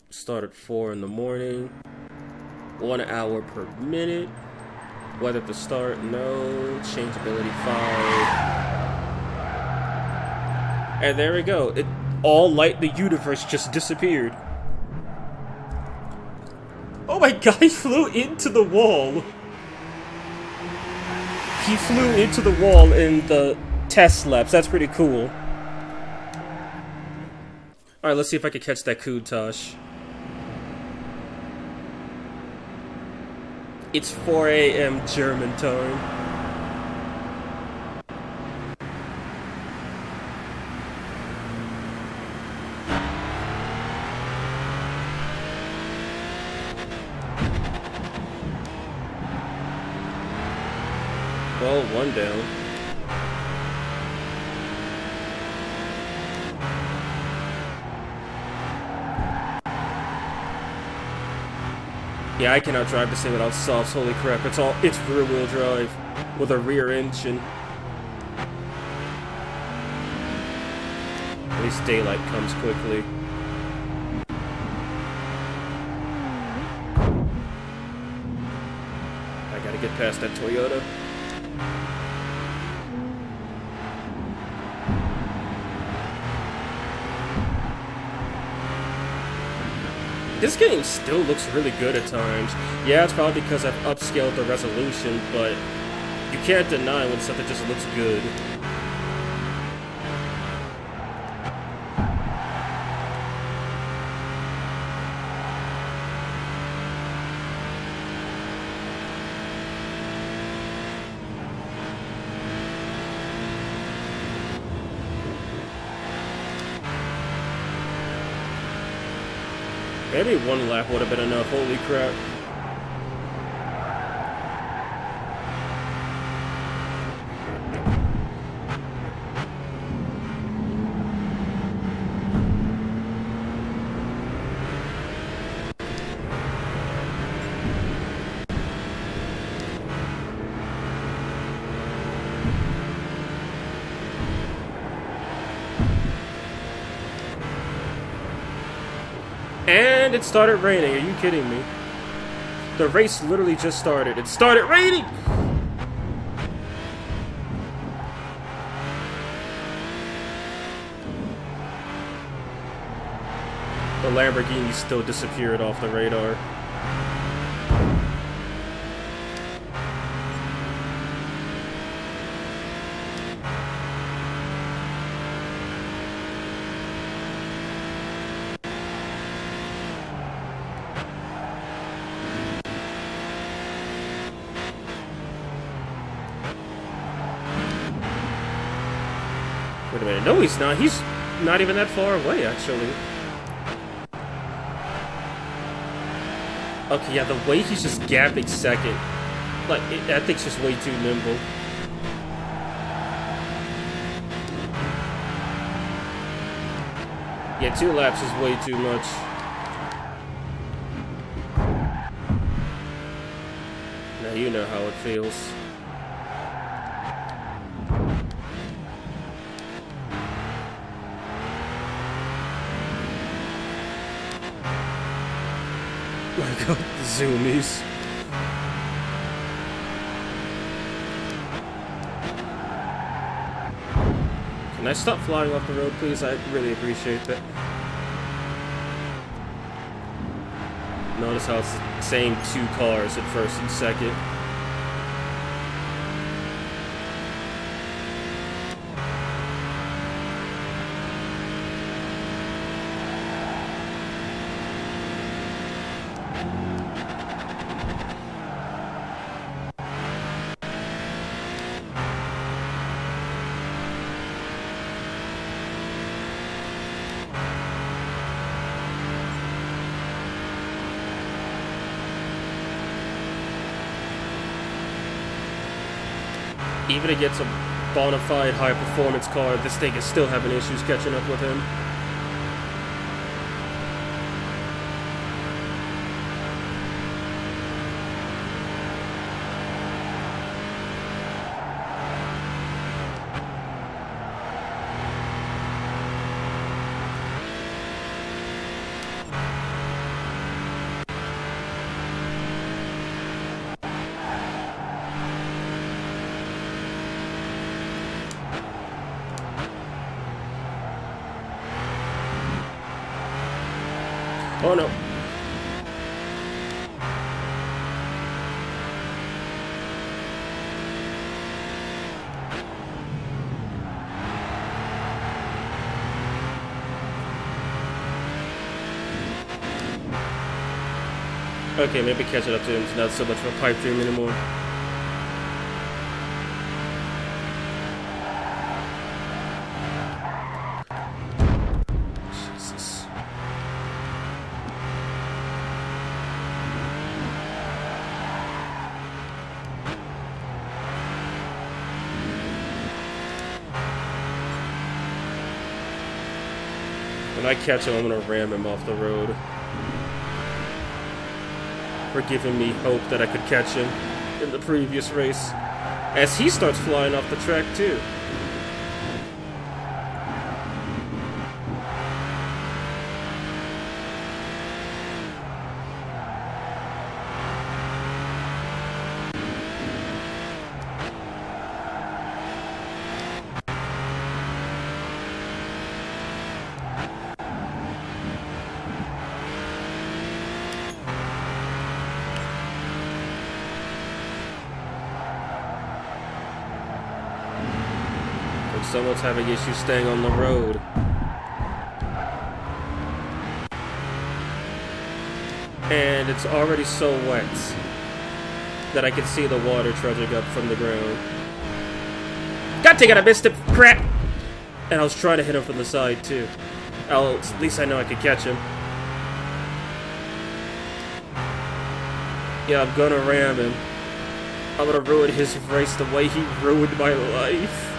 Start at 4 in the morning. 1 hour per minute. Weather to start, no. Changeability 5. And there we go. All light in the universe just disappeared. Oh my god, he flew into the wall. He flew into the wall in the test laps. That's pretty cool. Alright, let's see if I can catch that Countach. It's 4 a.m. German time. Well, 1 down. Yeah, I cannot drive this thing without softs. Holy crap! It's rear-wheel drive with a rear engine. At least daylight comes quickly. I gotta get past that Toyota. This game still looks really good at times. Yeah, it's probably because I've upscaled the resolution, but you can't deny when something just looks good. Maybe one lap would have been enough, holy crap. And it started raining. Are you kidding me? The race literally just started. It started raining! The Lamborghini still disappeared off the radar. Wait a minute. No, he's not. He's not even that far away, actually. Okay, yeah, the way he's just gapping second. Like, that thing's just way too nimble. Yeah, 2 laps is way too much. Now you know how it feels. My god, the zoomies. Can I stop flying off the road, please? I'd really appreciate that. Notice how it's the same 2 cars at first and second. Even against a bona fide high-performance car, this thing is still having issues catching up with him. Oh no. Okay, maybe catch it up to him. It's not so much of a pipe dream anymore. When I catch him, I'm gonna ram him off the road. For giving me hope that I could catch him in the previous race. As he starts flying off the track too. Someone's having issues staying on the road. And it's already so wet that I can see the water trudging up from the ground. God dang it, I missed it! Crap! And I was trying to hit him from the side too. At least I know I could catch him. Yeah, I'm gonna ram him. I'm gonna ruin his race the way he ruined my life.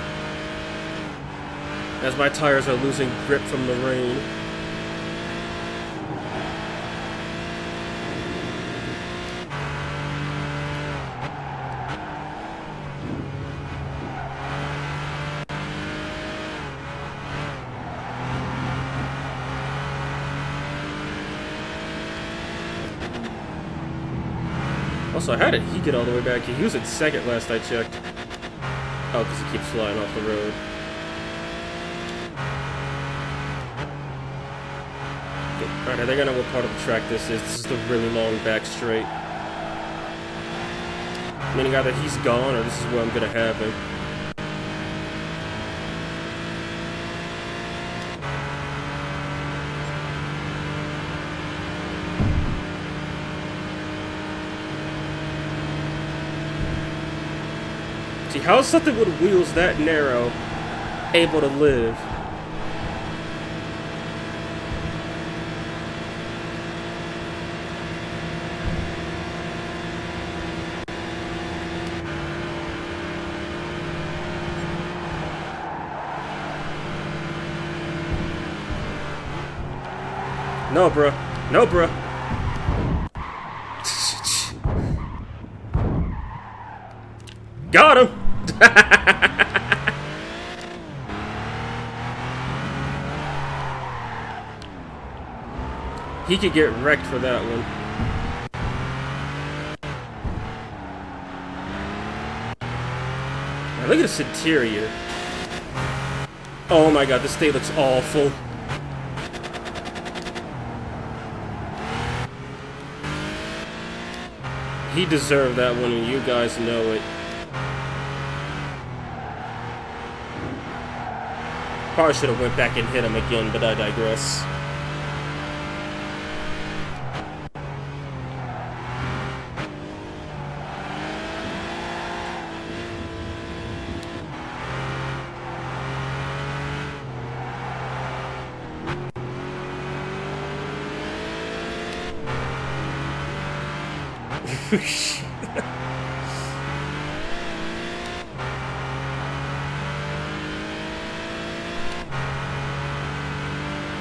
As my tires are losing grip from the rain. Also, how did he get all the way back here? He was in second last I checked. Oh, because he keeps flying off the road. Okay, alright, I think I know what part of the track this is. This is the really long back straight. Meaning either he's gone or this is where I'm gonna have him. How is something with wheels that narrow able to live? No, bruh. No, bruh. Got him! He could get wrecked for that one. Now look at this interior. Oh my god, this thing looks awful. He deserved that one and you guys know it. Probably should have went back and hit him again, but I digress.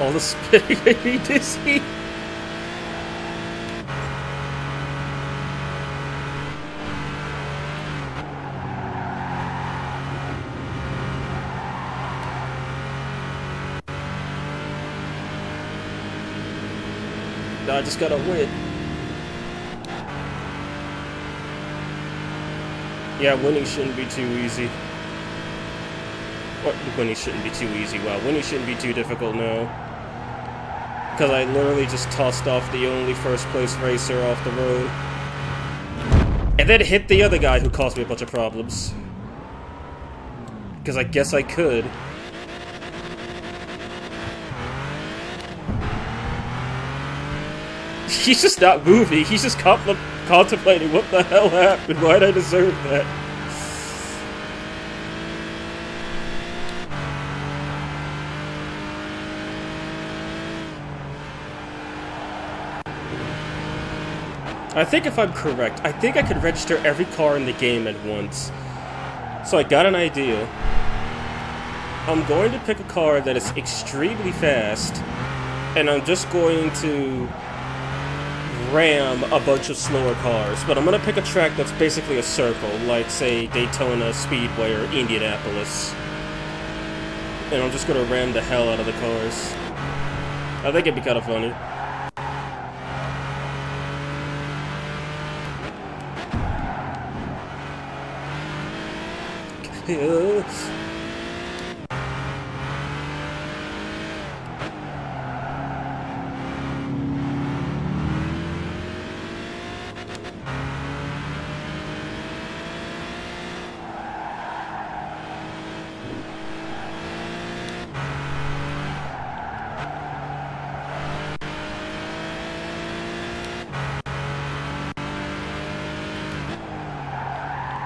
All the spitting made me dizzy. I just gotta win. Yeah, winning shouldn't be too easy. What? Winning shouldn't be too easy. Wow, winning shouldn't be too difficult now. Because I literally just tossed off the only first place racer off the road. And then hit the other guy who caused me a bunch of problems. Because I guess I could. He's just not moving. He's just contemplating what the hell happened. Why'd I deserve that? I think if I'm correct, I think I could register every car in the game at once. So I got an idea. I'm going to pick a car that is extremely fast, and I'm just going to ram a bunch of slower cars. But I'm going to pick a track that's basically a circle, like, say, Daytona Speedway or Indianapolis. And I'm just going to ram the hell out of the cars. I think it'd be kind of funny.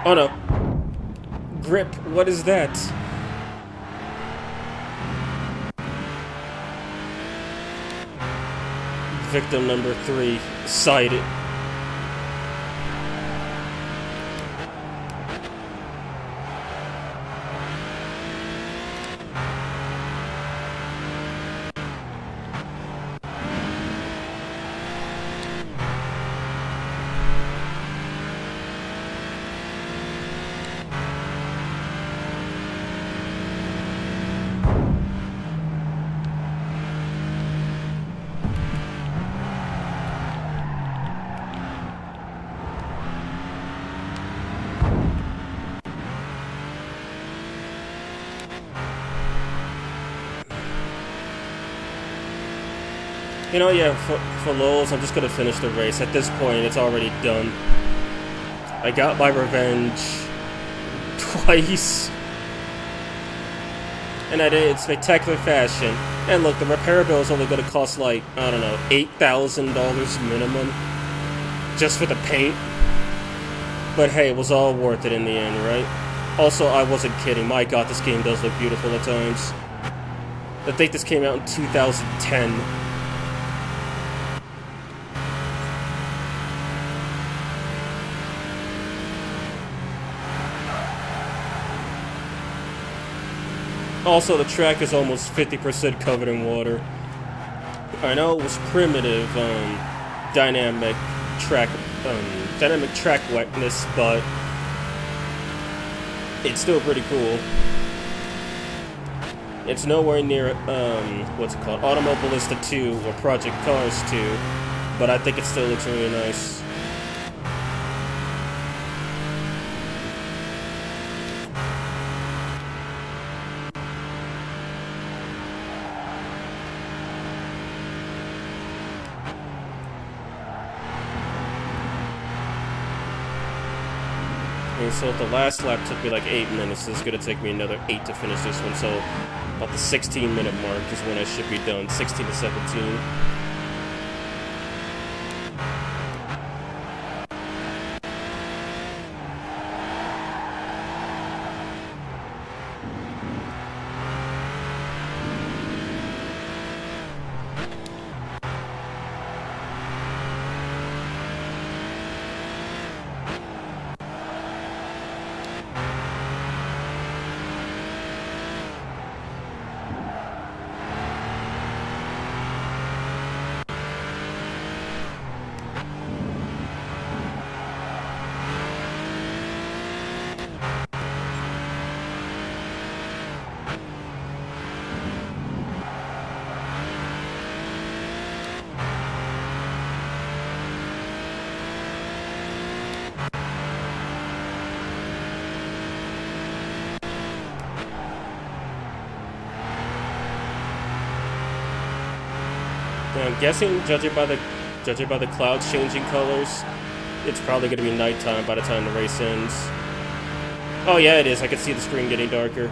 Oh no. Grip, what is that? Victim number 3 sighted. You know, yeah, for lulz, I'm just gonna finish the race. At this point, it's already done. I got my revenge twice. And I did it in spectacular fashion. And look, the repair bill is only gonna cost like, I don't know, $8,000 minimum. Just for the paint. But hey, it was all worth it in the end, right? Also, I wasn't kidding. My god, this game does look beautiful at times. I think this came out in 2010. Also, the track is almost 50% covered in water. I know it was primitive, dynamic track wetness, but it's still pretty cool. It's nowhere near, what's it called, Automobilista 2 or Project Cars 2, but I think it still looks really nice. And so the last lap took me like 8 minutes, so it's gonna take me another 8 to finish this one, so about the 16-minute mark is when I should be done, 16 to 17. I'm guessing, judging by the clouds changing colors, it's probably going to be nighttime by the time the race ends. Oh yeah, it is. I can see the screen getting darker.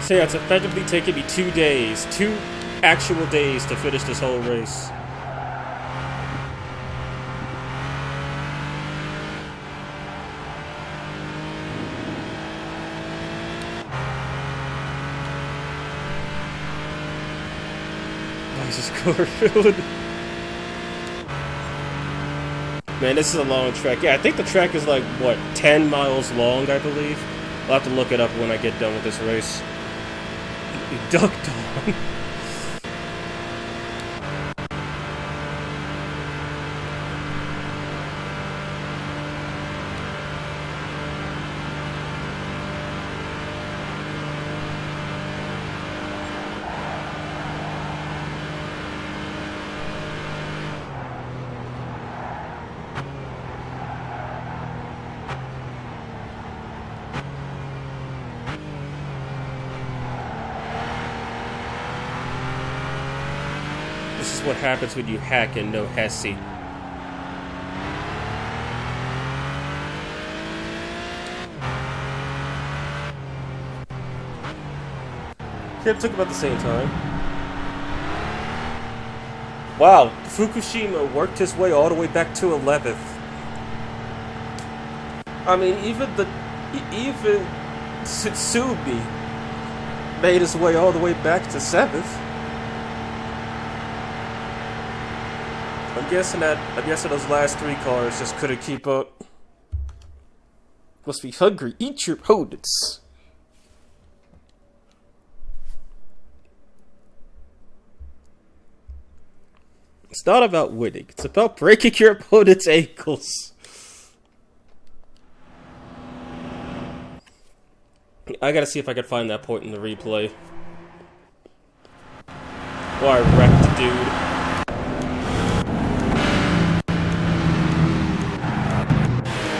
So yeah, it's effectively taken me 2 days, 2 actual days to finish this whole race. Why is this color filled? Man, this is a long track. Yeah, I think the track is like, what, 10 miles long, I believe? I'll have to look it up when I get done with this race. Duck Dog. This is what happens when you hack and no Hesse. Yeah, it took about the same time. Wow, Fukushima worked his way all the way back to 11th. I mean, even Tsutsubi made his way all the way back to 7th. I'm guessing those last 3 cars just couldn't keep up. Must be hungry. Eat your opponents. It's not about winning. It's about breaking your opponent's ankles. I gotta see if I can find that point in the replay. Where I wrecked the dude.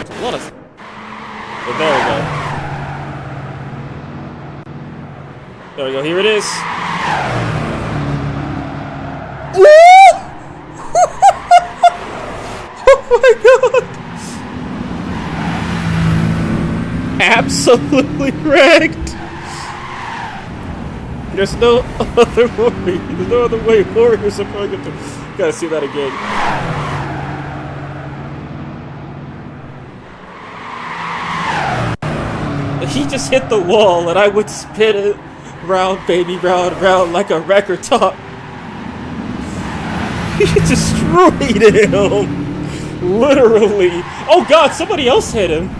There's a lot of... Oh, there we go. There we go, here it is. Oh my god! Absolutely wrecked! There's no other way. There's no other way Warriors are going to... Gotta see that again. He just hit the wall and I would spin it round, baby, round, round like a record top. He destroyed him! Literally. Oh god, somebody else hit him.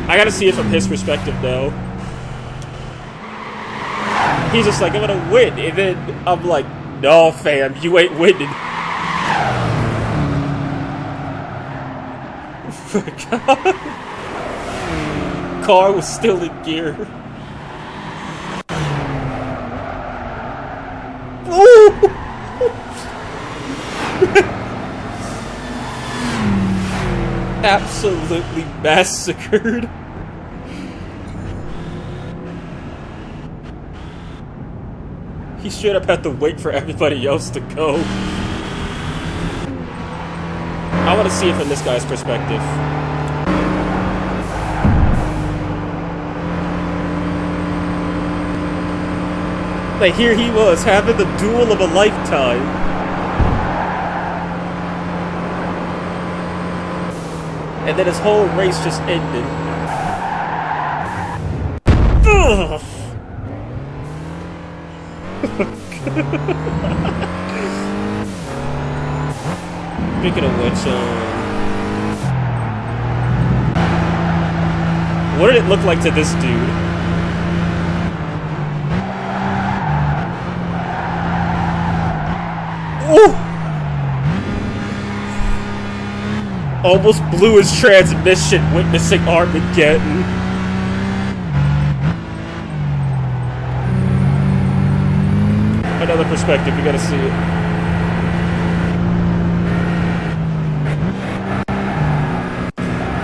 I gotta see it from his perspective though. He's just like, I'm gonna win. And then I'm like, no fam, you ain't winning. Oh my god. Car was still in gear. Ooh! Absolutely massacred. He straight up had to wait for everybody else to go. I want to see it from this guy's perspective. Like, here he was, having the duel of a lifetime. And then his whole race just ended. Ugh. Speaking of which, what did it look like to this dude? Ooh! Almost blew his transmission witnessing Armageddon. Another perspective, you gotta see it.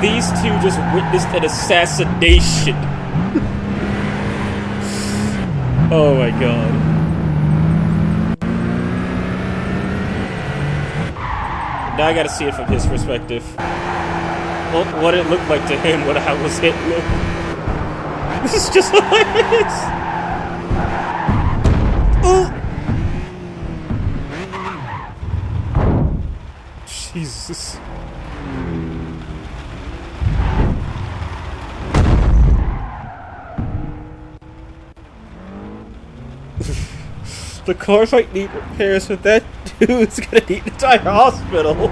These two just witnessed an assassination. Oh my god. Now I gotta see it from his perspective. What it looked like to him when I was hitting him. This is just hilarious! Oh! Jesus. The car might need repairs, but that dude's gonna need an entire hospital.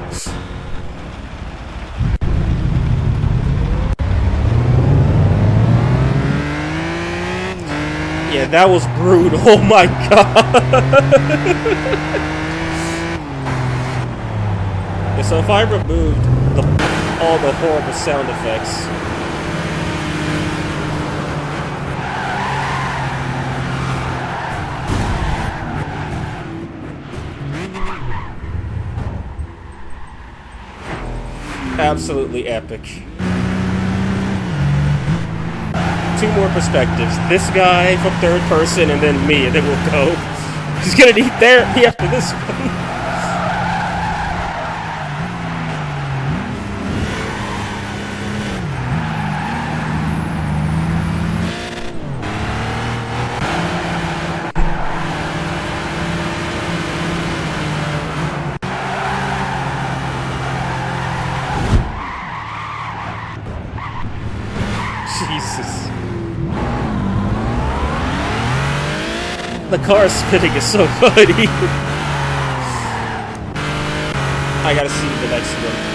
Yeah, that was brutal. Oh my god. Yeah, so if I removed all the horrible sound effects. Absolutely epic. Two more perspectives. This guy from third person and then me, and then we'll go. He's gonna need therapy after this one. Jesus. The car spinning is so funny. I gotta see the next one.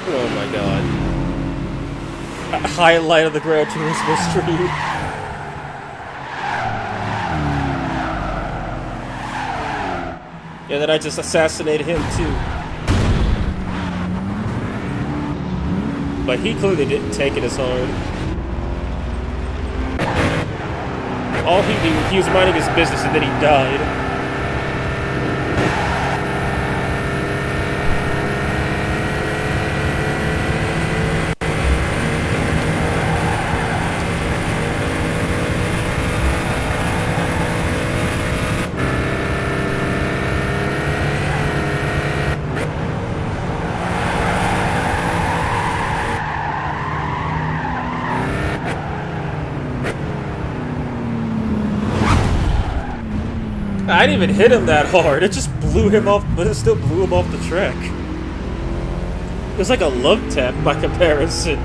Oh my god. A highlight of the Gran Turismo stream. Yeah, then I just assassinated him too. But he clearly didn't take it as hard. All he was minding his business and then he died. I didn't even hit him that hard. It just blew him off, but it still blew him off the track. It was like a love tap by comparison.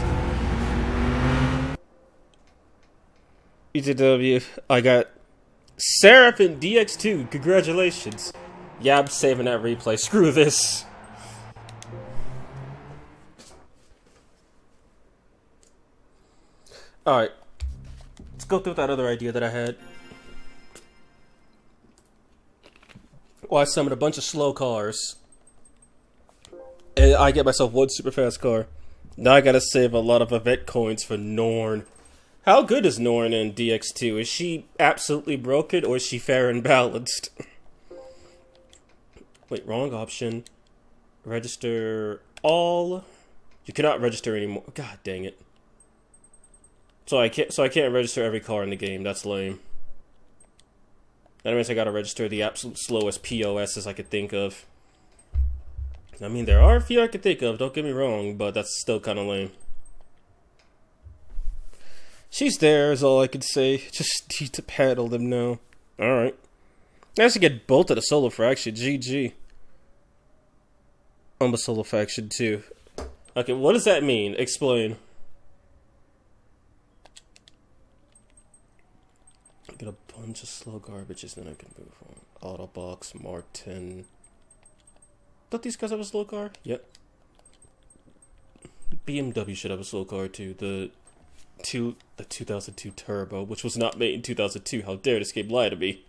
ETW, I got Seraph in DX2. Congratulations. Yeah, I'm saving that replay. Screw this. Alright. Let's go through that other idea that I had. Well, I summoned a bunch of slow cars. And I get myself one super fast car. Now I gotta save a lot of event coins for Norn. How good is Norn in DX2? Is she absolutely broken or is she fair and balanced? Wait, wrong option. Register all. You cannot register anymore. God dang it. So I can't register every car in the game. That's lame. That means I gotta register the absolute slowest POSs I could think of. I mean, there are a few I could think of, don't get me wrong, but that's still kind of lame. She's there, is all I could say. Just need to paddle them now. Alright. Nice to get bolted a solo faction. GG. I'm a solo faction too. Okay, what does that mean? Explain. Get a bunch of slow garbages, then I can move on. Autobox, Martin. Thought these guys have a slow car? Yep. BMW should have a slow car too. The 2002 Turbo, which was not made in 2002. How dare this game lie to me?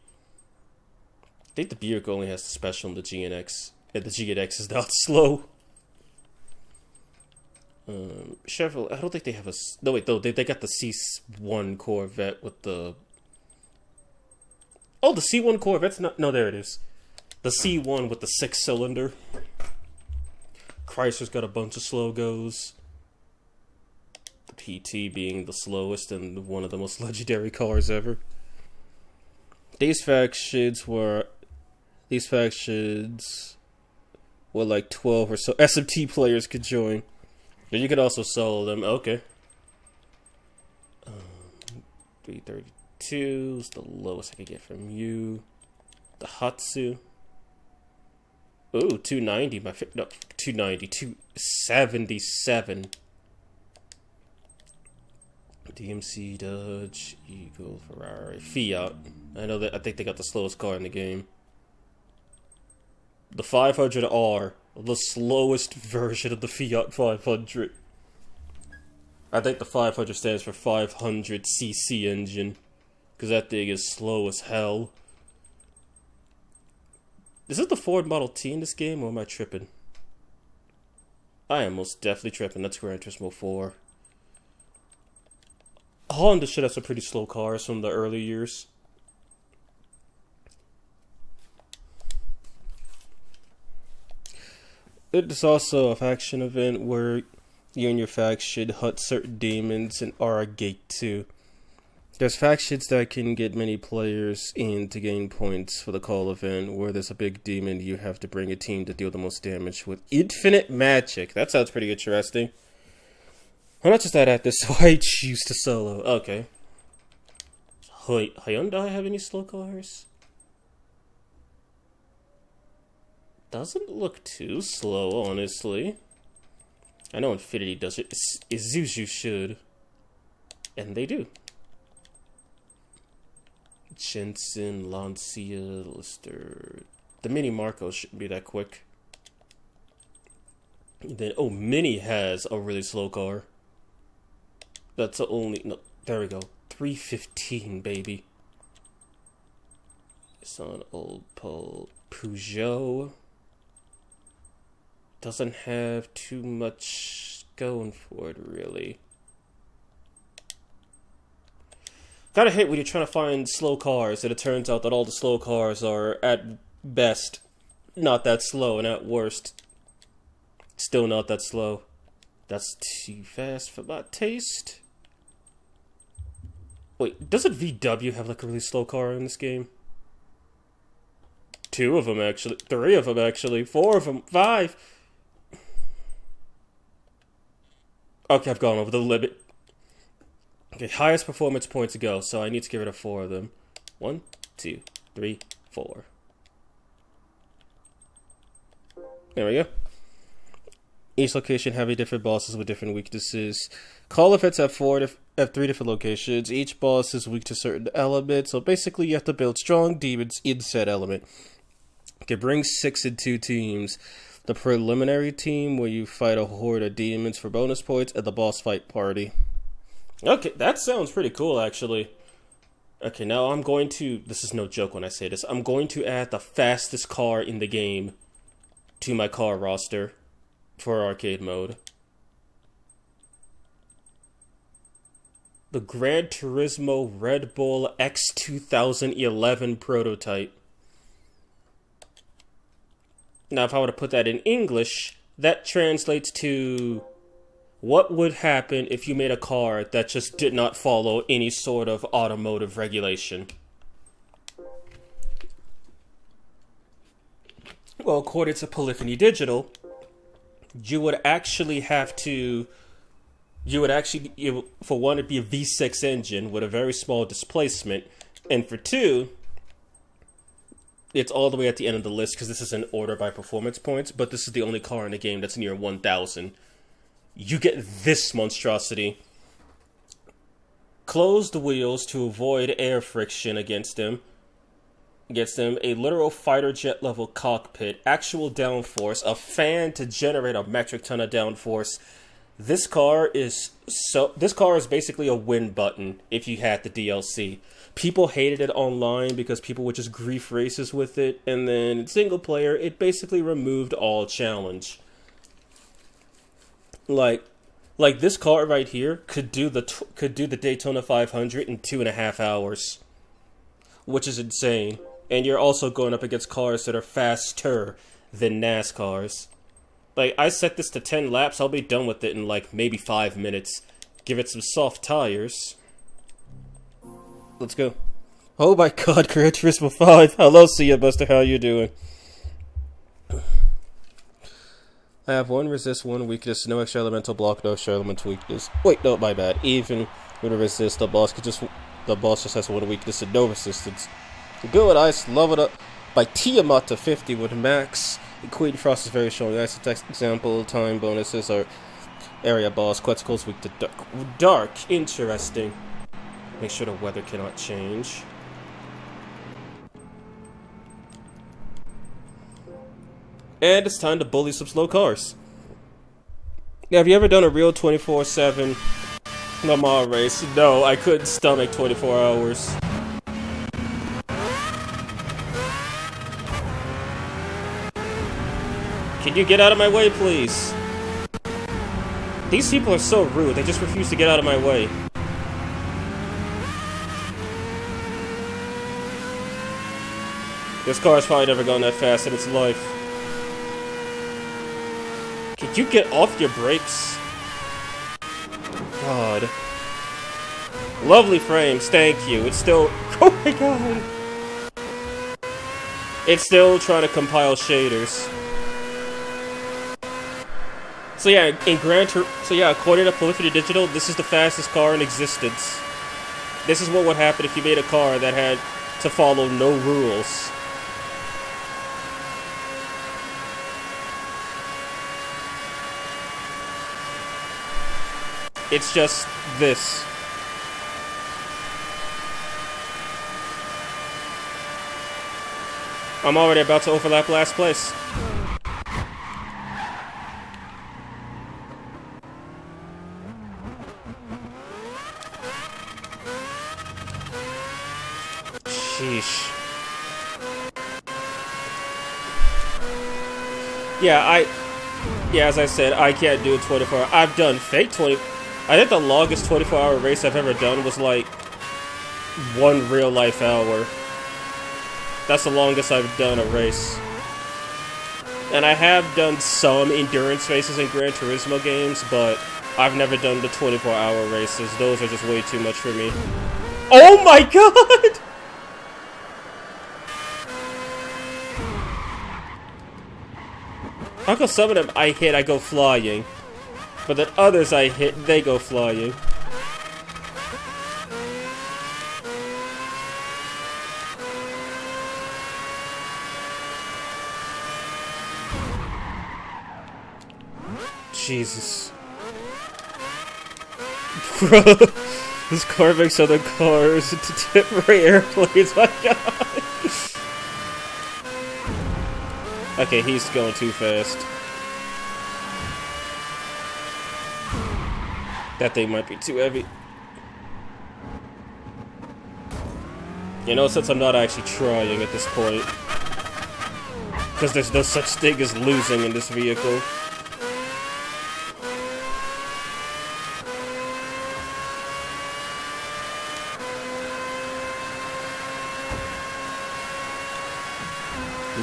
I think the Buick only has the special in the GNX. And the GNX is not slow. Chevrolet, I don't think they have a... No, wait, no, they got the C1 Corvette with the... Oh, the C1 Corvette's not... No, there it is. The C1 with the 6-cylinder. Chrysler's got a bunch of slow goes. The PT being the slowest and one of the most legendary cars ever. These factions were like 12 or so SMT players could join. And you could also solo them. Okay. 332 is the lowest I could get from you. The Hatsu. Ooh, 290. No, 290. 277. DMC, Dodge, Eagle, Ferrari, Fiat. I think they got the slowest car in the game. The 500R, the slowest version of the Fiat 500. I think the 500 stands for 500cc engine, because that thing is slow as hell. Is it the Ford Model T in this game, or am I tripping? I am most definitely tripping. That's Gran Turismo 4. Honda should have some pretty slow cars from the early years. There's also a faction event where you and your faction hunt certain demons and are a gate too. There's factions that can get many players in to gain points for the call event, where there's a big demon you have to bring a team to deal the most damage with infinite magic. That sounds pretty interesting. I'm not just at this, so I choose to solo. Okay. Hyundai have any slow cars? Doesn't look too slow, honestly. I know Infinity does it. Isuzu should. And they do. Jensen, Lancia, Lister. The Mini Marco shouldn't be that quick. And then, oh, Mini has a really slow car. That's the only... No, there we go. 315, baby. It's on old Peugeot. Doesn't have too much going for it, really. Gotta hate when you're trying to find slow cars, and it turns out that all the slow cars are, at best, not that slow, and at worst, still not that slow. That's too fast for my taste. Wait, doesn't VW have like a really slow car in this game? 2 of them, actually. 3 of them, actually. 4 of them. 5. Okay, I've gone over the limit. Okay, highest performance points to go, so I need to get rid of 4 of them. 1, 2, 3, 4. There we go. Each location having different bosses with different weaknesses. Call events have 3 different locations. Each boss is weak to certain elements, so basically you have to build strong demons in said element. Okay, bring 6 in 2 teams. The preliminary team, where you fight a horde of demons for bonus points, and the boss fight party. Okay, that sounds pretty cool, actually. Okay, now I'm going to... This is no joke when I say this. I'm going to add the fastest car in the game to my car roster for arcade mode. The Gran Turismo Red Bull X 2011 prototype. Now, if I were to put that in English, that translates to... What would happen if you made a car that just did not follow any sort of automotive regulation? Well, according to Polyphony Digital, you would actually have to... for one, it'd be a V6 engine with a very small displacement. And for 2, it's all the way at the end of the list because this is in order by performance points, but this is the only car in the game that's near 1,000. You get this monstrosity. Closed wheels to avoid air friction against them. A literal fighter jet level cockpit. Actual downforce. A fan to generate a metric ton of downforce. This car is basically a win button if you had the DLC. People hated it online because people would just grief races with it, and then in single player, it basically removed all challenge. Like this car right here could do the Daytona 500 in 2.5 hours, which is insane. And you're also going up against cars that are faster than NASCARs. Like, I set this to 10 laps, I'll be done with it in like maybe 5 minutes. Give it some soft tires. Let's go. Oh my god, Gran Turismo 5. Hello, see ya, Buster, how you doing? I have 1 resist, 1 weakness, no extra elemental block, no extra elemental weakness. Wait, no, my bad. Even with a resist, the boss just has 1 weakness and no resistance. Good ice, love it up by Tiamat to 50 with max. Queen Frost is very strong. Nice example. Time bonuses are area boss. Quetzalcoatl's weak to dark. Interesting. Make sure the weather cannot change. And it's time to bully some slow cars. Now, have you ever done a real 24/7 Le Mans race? No, I couldn't stomach 24 hours. Can you get out of my way, please? These people are so rude, they just refuse to get out of my way. This car's probably never gone that fast in its life. Could you get off your brakes? God. Lovely frames, thank you. It's still... Oh my god! It's still trying to compile shaders. So yeah, according to Polyphony Digital, this is the fastest car in existence. This is what would happen if you made a car that had to follow no rules. It's just this. I'm already about to overlap last place. Sheesh. Yeah, as I said, I can't do a 24 hour. I've done fake 20. I think the longest 24-hour race I've ever done was like 1 real life hour. That's the longest I've done a race. And I have done some endurance races in Gran Turismo games, but I've never done the 24-hour races. Those are just way too much for me. Oh my god! How come some of them I hit, I go flying? But then others I hit, they go flying. Jesus. Bro, this car makes other cars into temporary airplanes, my god. Okay, he's going too fast. That thing might be too heavy. You know, since I'm not actually trying at this point, because there's no such thing as losing in this vehicle.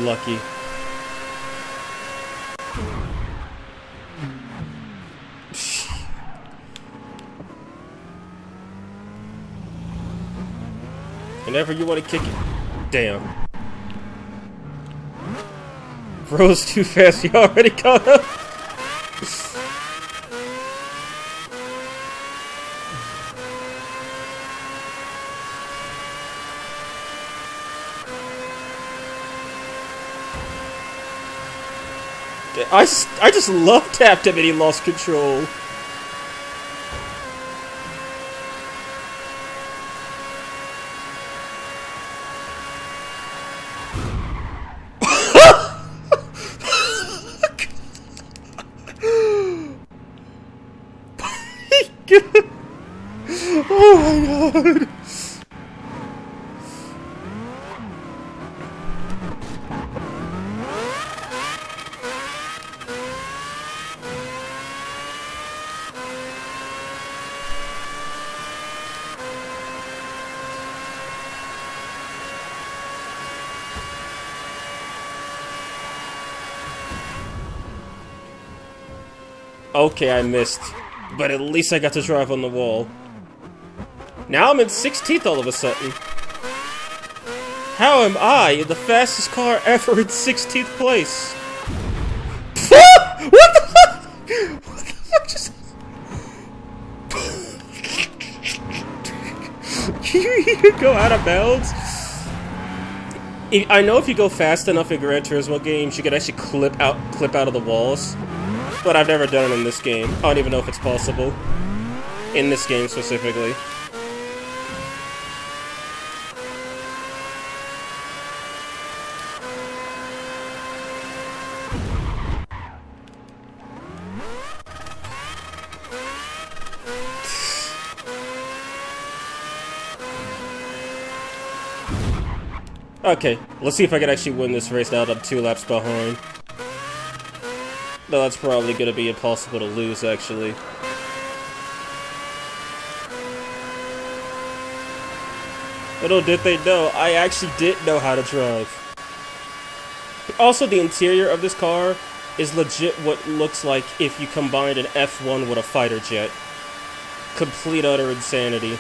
Lucky. Whenever you want to kick it. Damn. Bro's too fast, he already caught up. I just love tapped him and he lost control. Oh my god. Okay, I missed. But at least I got to drive on the wall. Now I'm in 16th all of a sudden. How am I the fastest car ever in 16th place? What the fuck? What the fuck just... Can you even go out of bounds? I know if you go fast enough in Gran Turismo games, you can actually clip out of the walls. But I've never done it in this game. I don't even know if it's possible. In this game specifically. Okay, let's see if I can actually win this race now that I'm 2 laps behind. No, that's probably gonna be impossible to lose, actually. Little did they know, I actually did know how to drive. Also, the interior of this car is legit what looks like if you combined an F1 with a fighter jet. Complete utter insanity.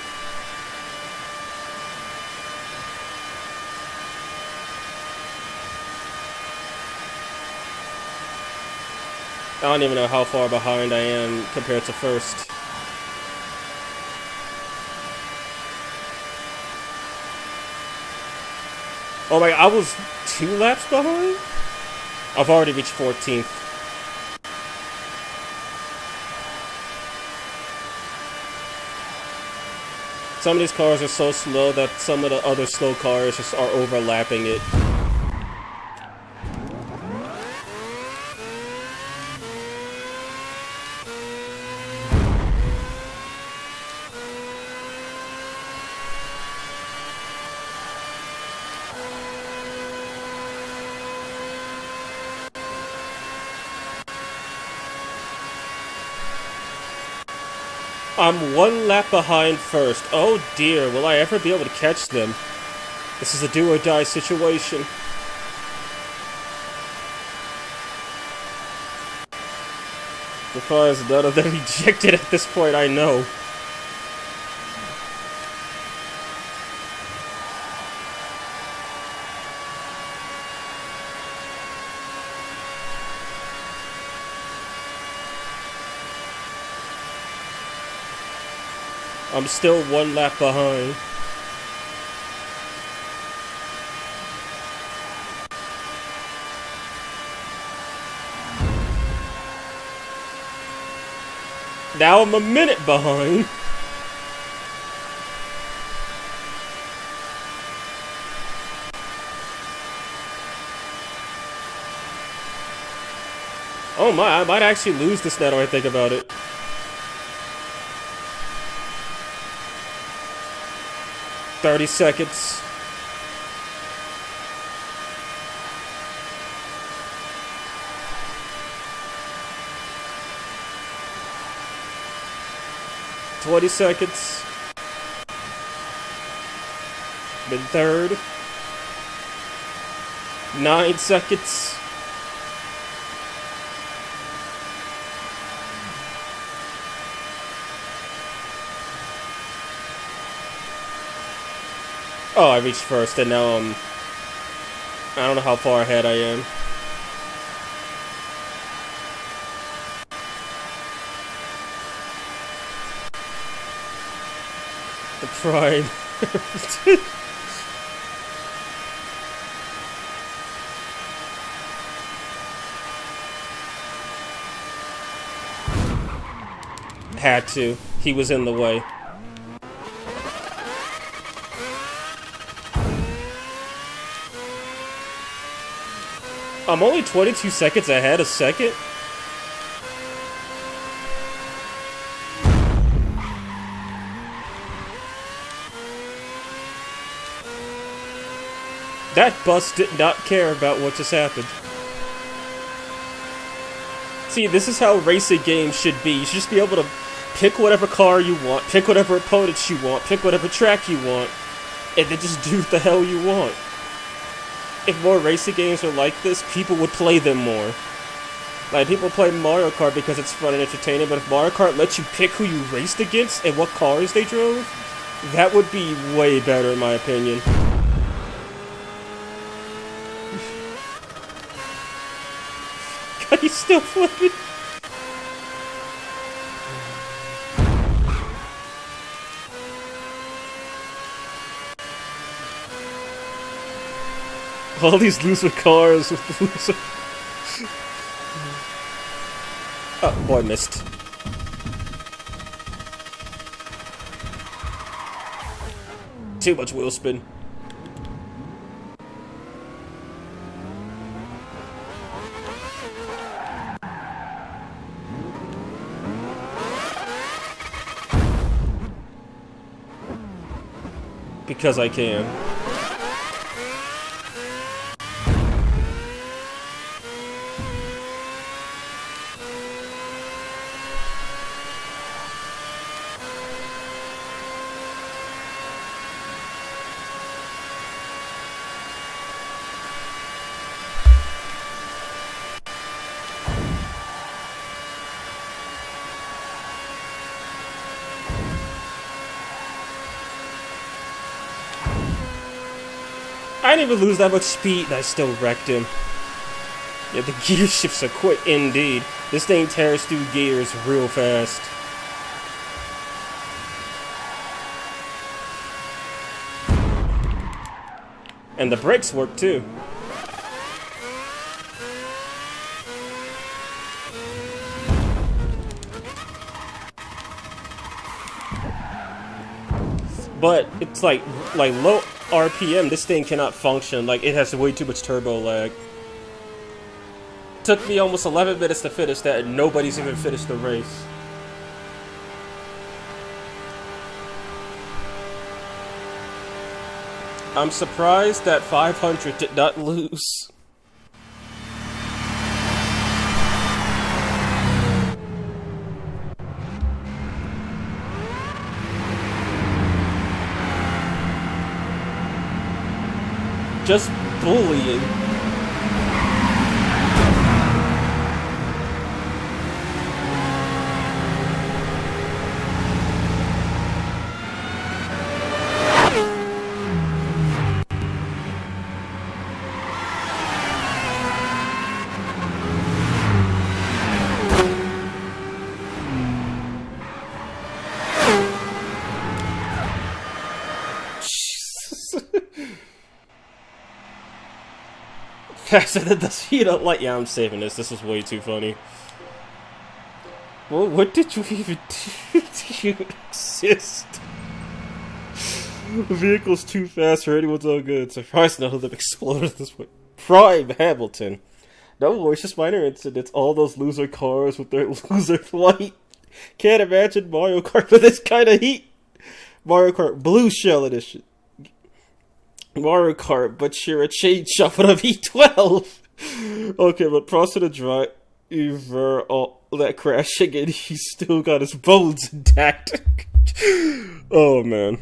I don't even know how far behind I am compared to first. Oh my, I was 2 laps behind? I've already reached 14th. Some of these cars are so slow that some of the other slow cars just are overlapping it. I'm one lap behind first. Oh dear, will I ever be able to catch them? This is a do-or-die situation. As far as none of them ejected at this point, I know. I'm still one lap behind. Now I'm a minute behind. Oh my, I might actually lose this now that I think about it. "30 seconds. "20 seconds. Been third. 9 seconds. Oh, I reached first, and now I don't know how far ahead I am. The pride. Had to. He was in the way. I'm only 22 seconds ahead a second? That bus did not care about what just happened. See, this is how racing games should be. You should just be able to pick whatever car you want, pick whatever opponents you want, pick whatever track you want, and then just do what the hell you want. If more racing games were like this, people would play them more. Like, people play Mario Kart because it's fun and entertaining, but if Mario Kart lets you pick who you raced against and what cars they drove, that would be way better in my opinion. God, he's still flipping. All these loser cars with loser. Oh, boy, missed. Too much wheel spin. Because I can. I didn't even lose that much speed, and I still wrecked him. Yeah, the gear shifts are quick indeed. This thing tears through gears real fast. And the brakes work too. But it's like low RPM, this thing cannot function. Like, it has way too much turbo lag. Took me almost 11 minutes to finish that, and nobody's even finished the race. I'm surprised that 500 did not lose. just bullying. Faster than the speed of light. Yeah, I'm saving this. This is way too funny. Well, what did you even do? Do you exist? The vehicle's too fast for anyone's own good. Surprised none of them exploded this way. Prime Hamilton. No, it's just minor incidents. All those loser cars with their loser flight. Can't imagine Mario Kart with this kind of heat. Mario Kart Blue Shell Edition. Mario Kart, but you're a change shop of V12. Okay, but process the driver, all that crashing, and he's still got his bones intact. Oh man.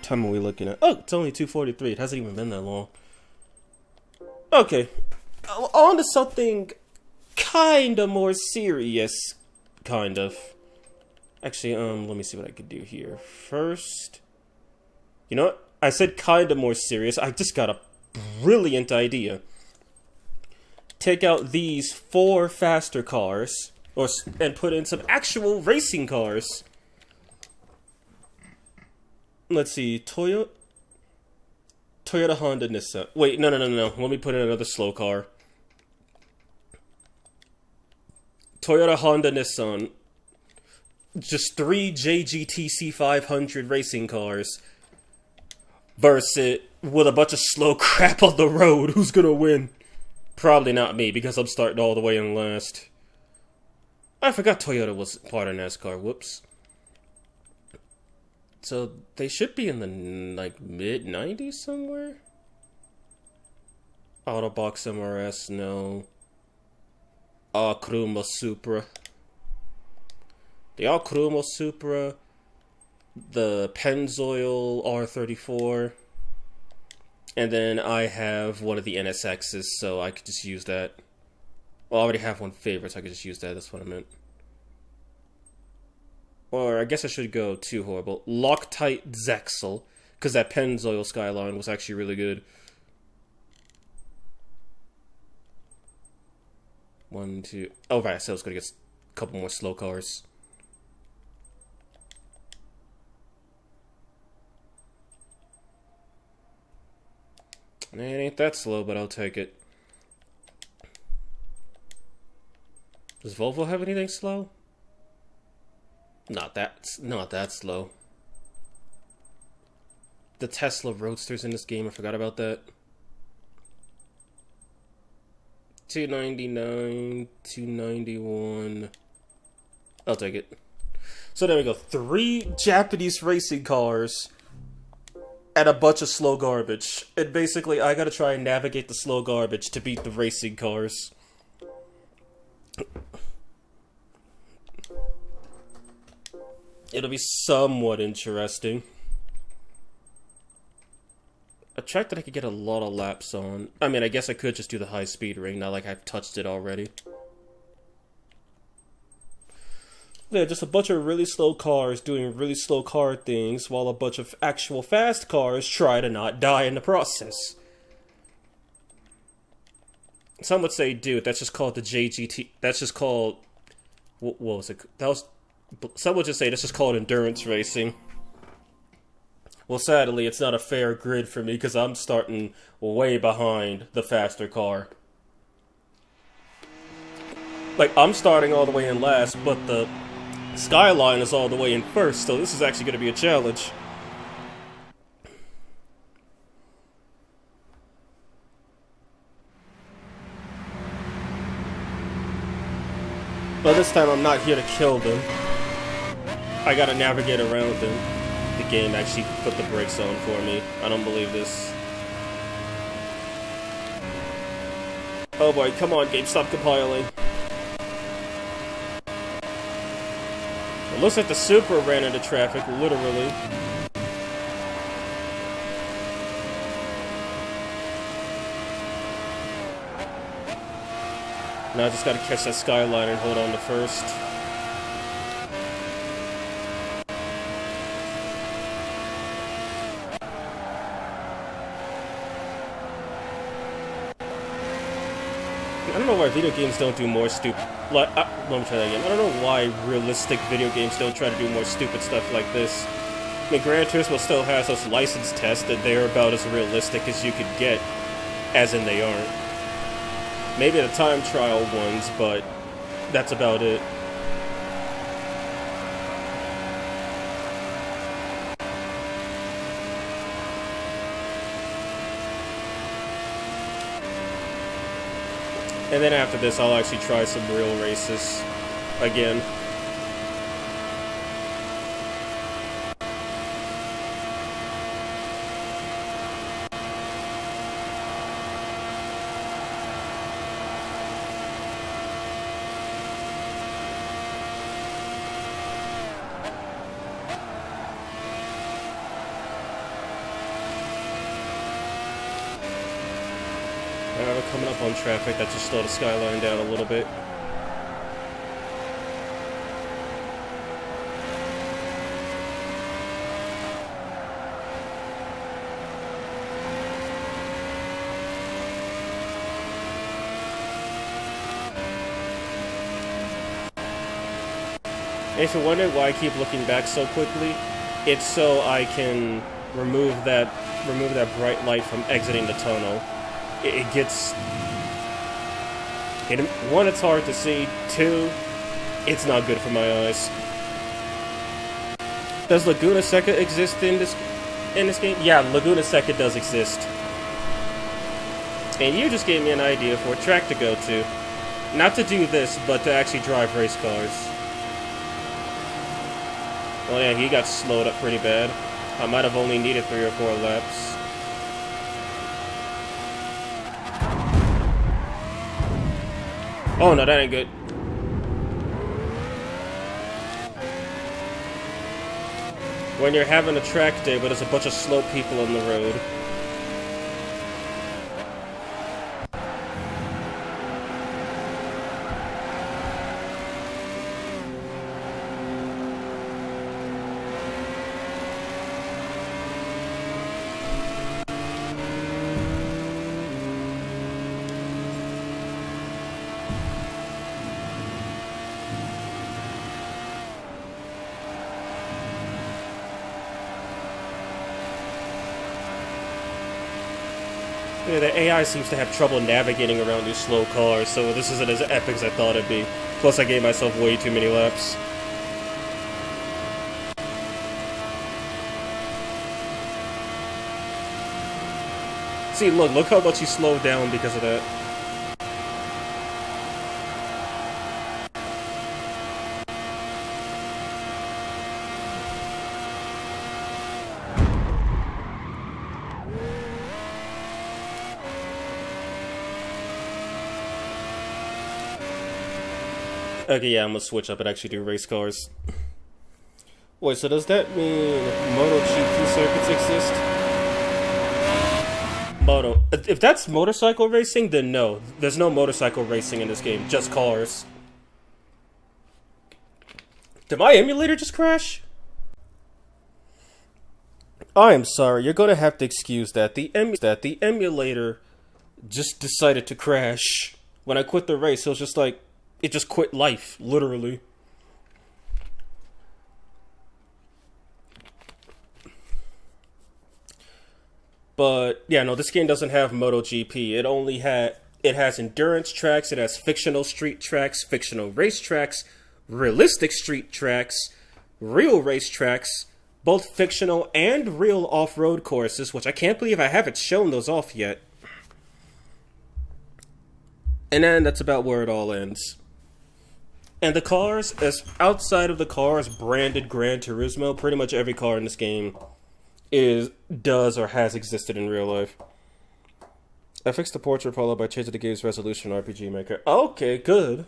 Time are we looking at? Oh, it's only 2:43. It hasn't even been that long. Okay, on to something kinda more serious, kind of. Actually, let me see what I could do here. First, you know what? I said kinda more serious. I just got a brilliant idea. Take out these 4 faster cars, and put in some actual racing cars. Let's see, Toyota, Honda, Nissan. Wait, no. Let me put in another slow car. Toyota, Honda, Nissan. Just 3 JGTC 500 racing cars. Versus with a bunch of slow crap on the road. Who's gonna win? Probably not me, because I'm starting all the way in last. I forgot Toyota was part of NASCAR. Whoops. So they should be in the like mid-90s somewhere. Autobox MRS, no. Akruma Supra. The Akruma Supra. The Pennzoil R34. And then I have one of the NSXs, so I could just use that. Well, I already have one favorite, so I could just use that. That's what I meant. Or I guess I should go too horrible. Loctite Zexel, because that Pennzoil Skyline was actually really good. 1, 2... Oh, right, so I was going to get a couple more slow cars. It ain't that slow, but I'll take it. Does Volvo have anything slow? Not that slow. The Tesla Roadsters in this game, I forgot about that. 299, 291. I'll take it. So there we go. 3 Japanese racing cars and a bunch of slow garbage. And basically, I gotta try and navigate the slow garbage to beat the racing cars. It'll be somewhat interesting. A track that I could get a lot of laps on. I mean, I guess I could just do the high speed ring, not like I've touched it already. Yeah, just a bunch of really slow cars doing really slow car things, while a bunch of actual fast cars try to not die in the process. Some would say, dude, that's just called the JGT. That's just called... What was it? That was... Some would just say that's just called endurance racing. Well, sadly, it's not a fair grid for me, because I'm starting way behind the faster car. Like, I'm starting all the way in last, but the Skyline is all the way in first, so this is actually going to be a challenge. But this time I'm not here to kill them. I gotta navigate around them. The game actually put the brakes on for me. I don't believe this. Oh boy, come on game, stop compiling. It looks like the Supra ran into traffic, literally. Now I just gotta catch that skyline and hold on to first. I don't know why video games don't do more stupid... Let me try that again. I don't know why realistic video games don't try to do more stupid stuff like this. I mean, Gran Turismo still has those license tests that they're about as realistic as you could get, as in they aren't. Maybe the time trial ones, but that's about it. And then after this, I'll actually try some real races again. We're coming up on traffic, that just slowed the skyline down a little bit. And if you're wondering why I keep looking back so quickly, it's so I can remove that bright light from exiting the tunnel. It gets... one, it's hard to see. Two, it's not good for my eyes. Does Laguna Seca exist in this game? Yeah, Laguna Seca does exist. And you just gave me an idea for a track to go to. Not to do this, but to actually drive race cars. Well, yeah, he got slowed up pretty bad. I might have only needed 3 or 4 laps. Oh no, that ain't good. When you're having a track day, but there's a bunch of slow people on the road. Yeah, the AI seems to have trouble navigating around these slow cars, so this isn't as epic as I thought it'd be. Plus, I gave myself way too many laps. See, look how much he slowed down because of that. Okay, yeah, I'm gonna switch up and actually do race cars. Wait, so does that mean MotoGP circuits exist? If that's motorcycle racing, then no. There's no motorcycle racing in this game, just cars. Did my emulator just crash? I am sorry, you're gonna have to excuse that. The emulator just decided to crash. When I quit the race, it was just like, it just quit life, literally. But yeah, no, this game doesn't have MotoGP. It has endurance tracks, it has fictional street tracks, fictional race tracks, realistic street tracks, real race tracks, both fictional and real off-road courses, which I can't believe I haven't shown those off yet. And then that's about where it all ends. And the cars, as outside of the cars branded Gran Turismo, pretty much every car in this game does or has existed in real life. I fixed the portrait followed by changing the game's resolution RPG Maker. Okay, good.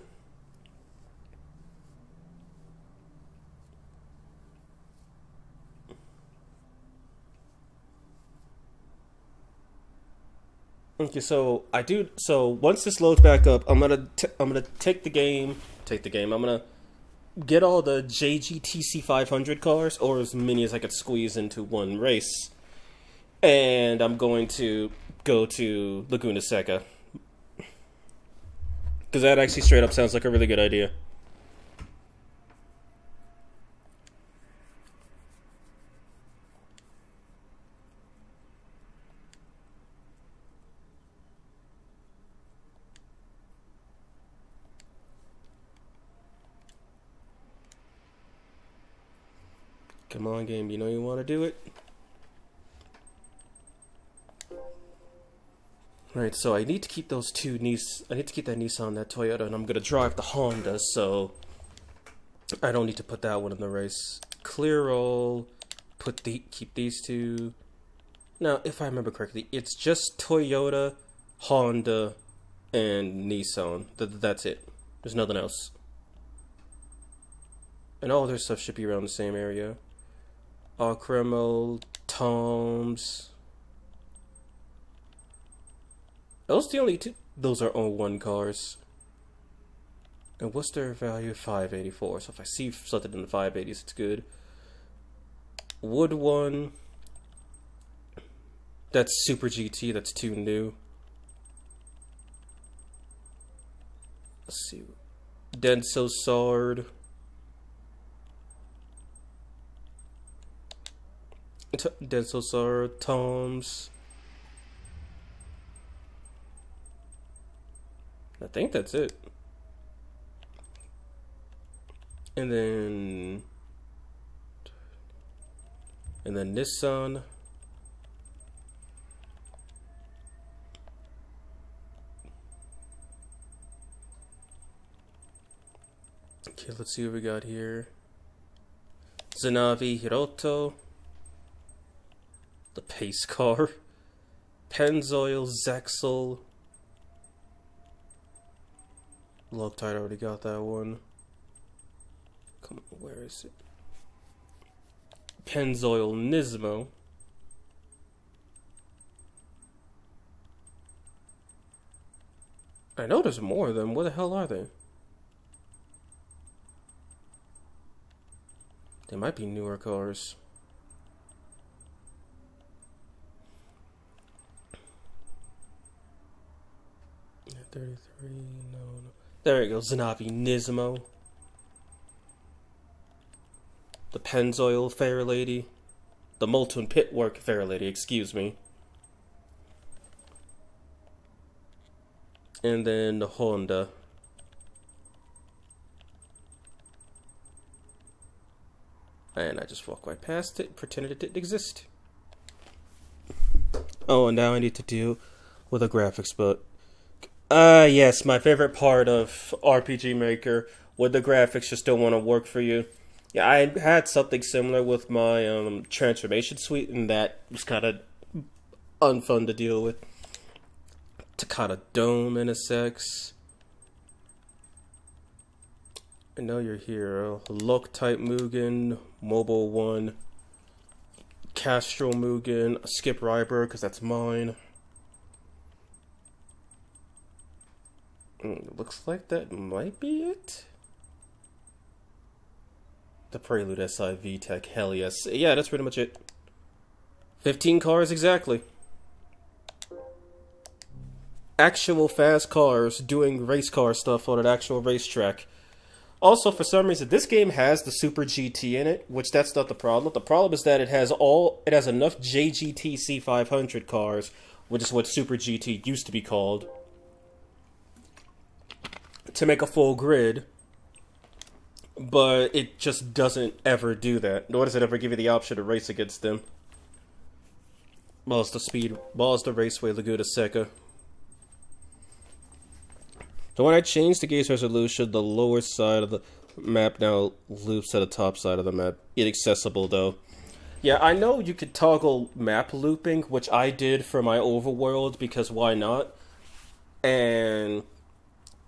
Okay, so I do. So once this loads back up, I'm gonna take the game. I'm gonna get all the JGTC 500 cars, or as many as I could squeeze into one race, and I'm going to go to Laguna Seca because that actually straight up sounds like a really good idea. Come on, game. You know you want to do it. Right, so I need to keep those two I need to keep that Nissan, that Toyota, and I'm gonna drive the Honda, so I don't need to put that one in the race. Clear all. Keep these two. Now, if I remember correctly, it's just Toyota, Honda, and Nissan. That's it. There's nothing else. And all their stuff should be around the same area. Cremo, Toms. Those are the only two. Those are O1 cars. And what's their value? 584. So if I see something in the 580s, it's good. Wood one. That's Super GT. That's too new. Let's see. Denso Sard. Denso Sard. Toms. I think that's it. And then Nissan. Okay, let's see what we got here. Zanavi Hiroto. The pace car. Pennzoil Zexel. Loctite already got that one. Come on, where is it? Pennzoil Nismo. I know there's more of them. Where the hell are they? They might be newer cars. Yeah, 33, no. There you go, Zanavi Nismo. The Pennzoil Fair Lady. The Molten Pitwork Fair Lady, excuse me. And then the Honda. And I just walked right past it, pretended it didn't exist. Oh, and now I need to deal with a graphics bug. Yes, my favorite part of RPG Maker, when the graphics just don't want to work for you. Yeah, I had something similar with my transformation suite, and that was kind of unfun to deal with. Takata Dome NSX. I know you're here. Loctite Mugen, Mobile 1, Castro Mugen, Skip Ryberg, because that's mine. Looks like that might be it. The Prelude SI VTEC, hell yes. Yeah, that's pretty much it. 15 cars exactly. Actual fast cars doing race car stuff on an actual racetrack. Also, for some reason, this game has the Super GT in it, which that's not the problem. The problem is that it has enough JGTC 500 cars, which is what Super GT used to be called, to make a full grid. But it just doesn't ever do that. Nor does it ever give you the option to race against them. Balls the Raceway Laguna Seca. So when I changed the gaze resolution, the lower side of the map now loops to the top side of the map. Inaccessible though. Yeah, I know you could toggle map looping, which I did for my overworld because why not? And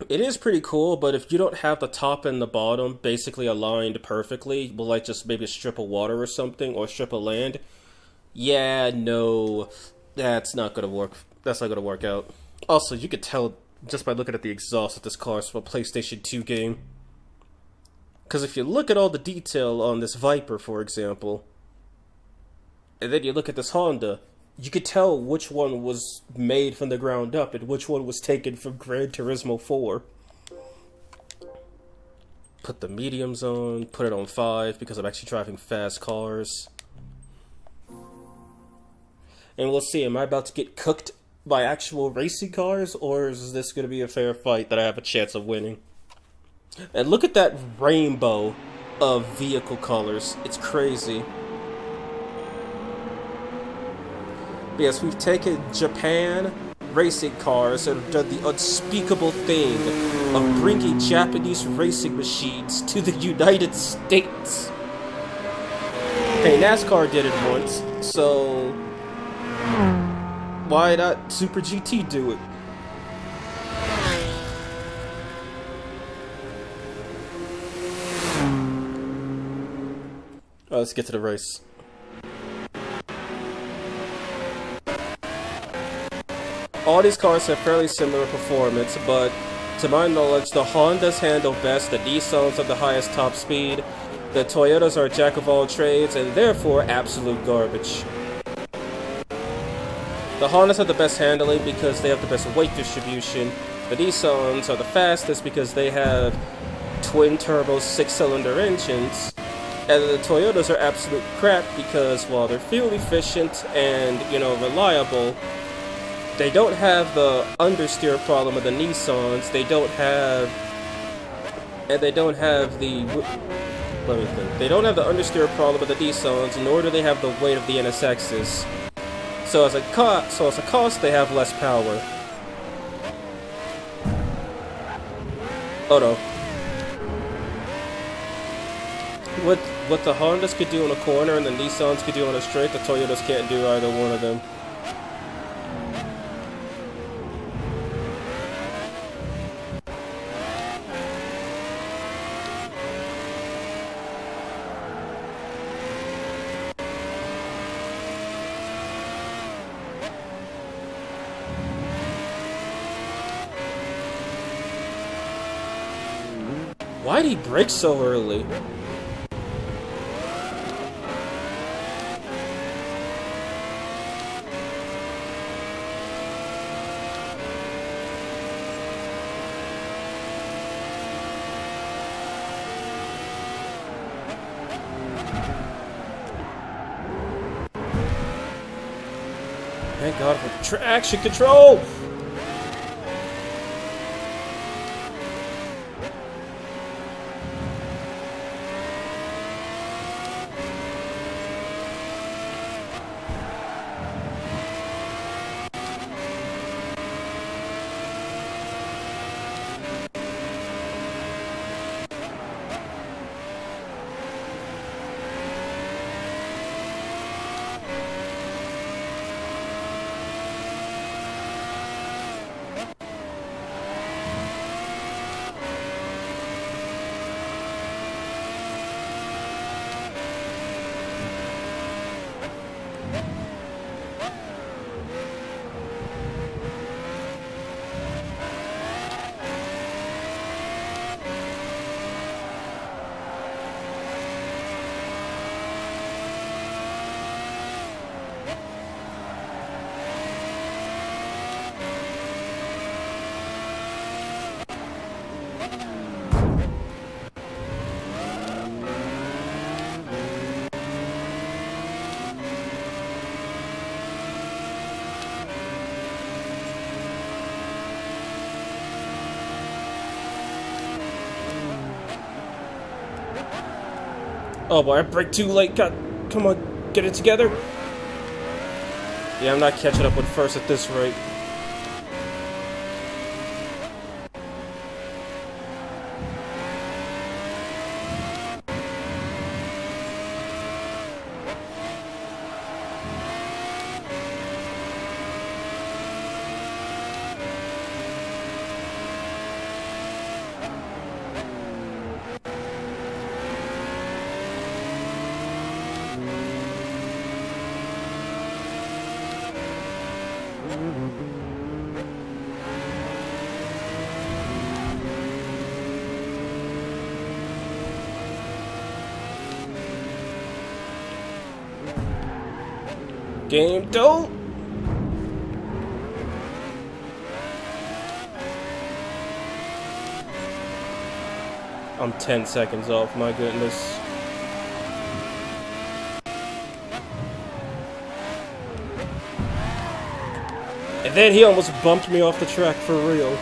it is pretty cool, but if you don't have the top and the bottom basically aligned perfectly, well, like just maybe a strip of water or something, or a strip of land, yeah, no, that's not gonna work. That's not gonna work out. Also, you could tell just by looking at the exhaust of this car is from a PlayStation 2 game. Because if you look at all the detail on this Viper, for example, and then you look at this Honda, you could tell which one was made from the ground up and which one was taken from Gran Turismo 4. Put the mediums on, put it on 5 because I'm actually driving fast cars. And we'll see, am I about to get cooked by actual racing cars, or is this going to be a fair fight that I have a chance of winning? And look at that rainbow of vehicle colors. It's crazy. Yes, we've taken Japan racing cars and done the unspeakable thing of bringing Japanese racing machines to the United States. Hey, NASCAR did it once, so why not Super GT do it? Let's get to the race. All these cars have fairly similar performance, but to my knowledge, the Hondas handle best, the Nissans have the highest top speed, the Toyotas are a jack of all trades, and therefore absolute garbage. The Hondas have the best handling because they have the best weight distribution. The Nissans are the fastest because they have twin-turbo 6-cylinder engines. And the Toyotas are absolute crap because, while they're fuel efficient and, reliable, they don't have the understeer problem of the Nissans. They don't have the understeer problem of the Nissans, nor do they have the weight of the NSXs. So as a cost, they have less power. Oh no. What the Hondas could do on a corner and the Nissans could do on a straight, the Toyotas can't do either one of them. Why'd he brake so early? Thank God for traction control! Oh boy, I braked too late. God, come on, get it together. Yeah, I'm not catching up with first at this rate. Game dope. I'm 10 seconds off, my goodness. And then he almost bumped me off the track for real.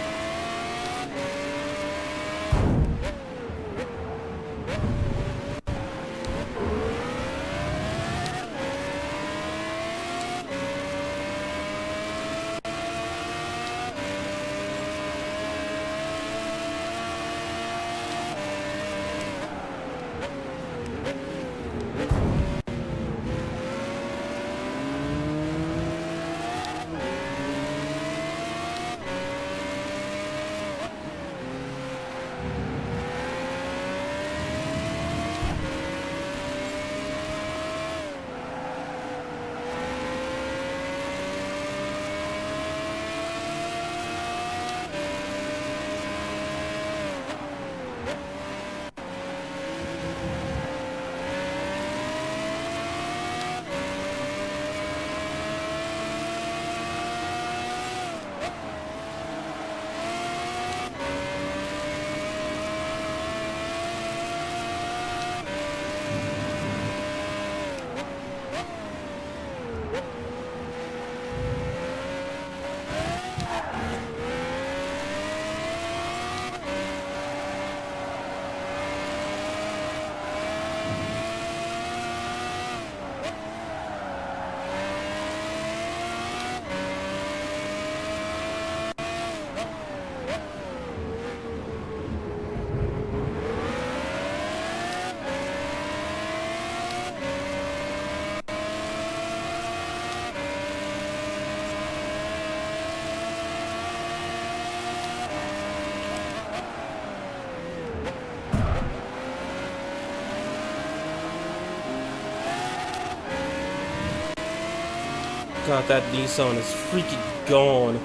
God, that Nissan is freaking gone.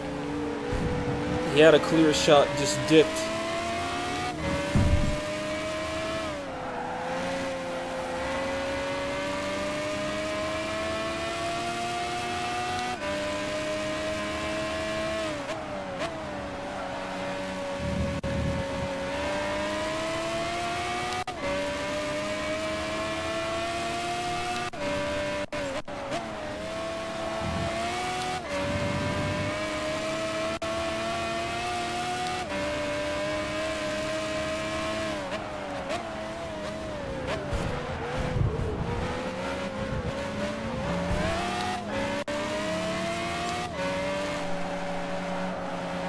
He had a clear shot, just dipped.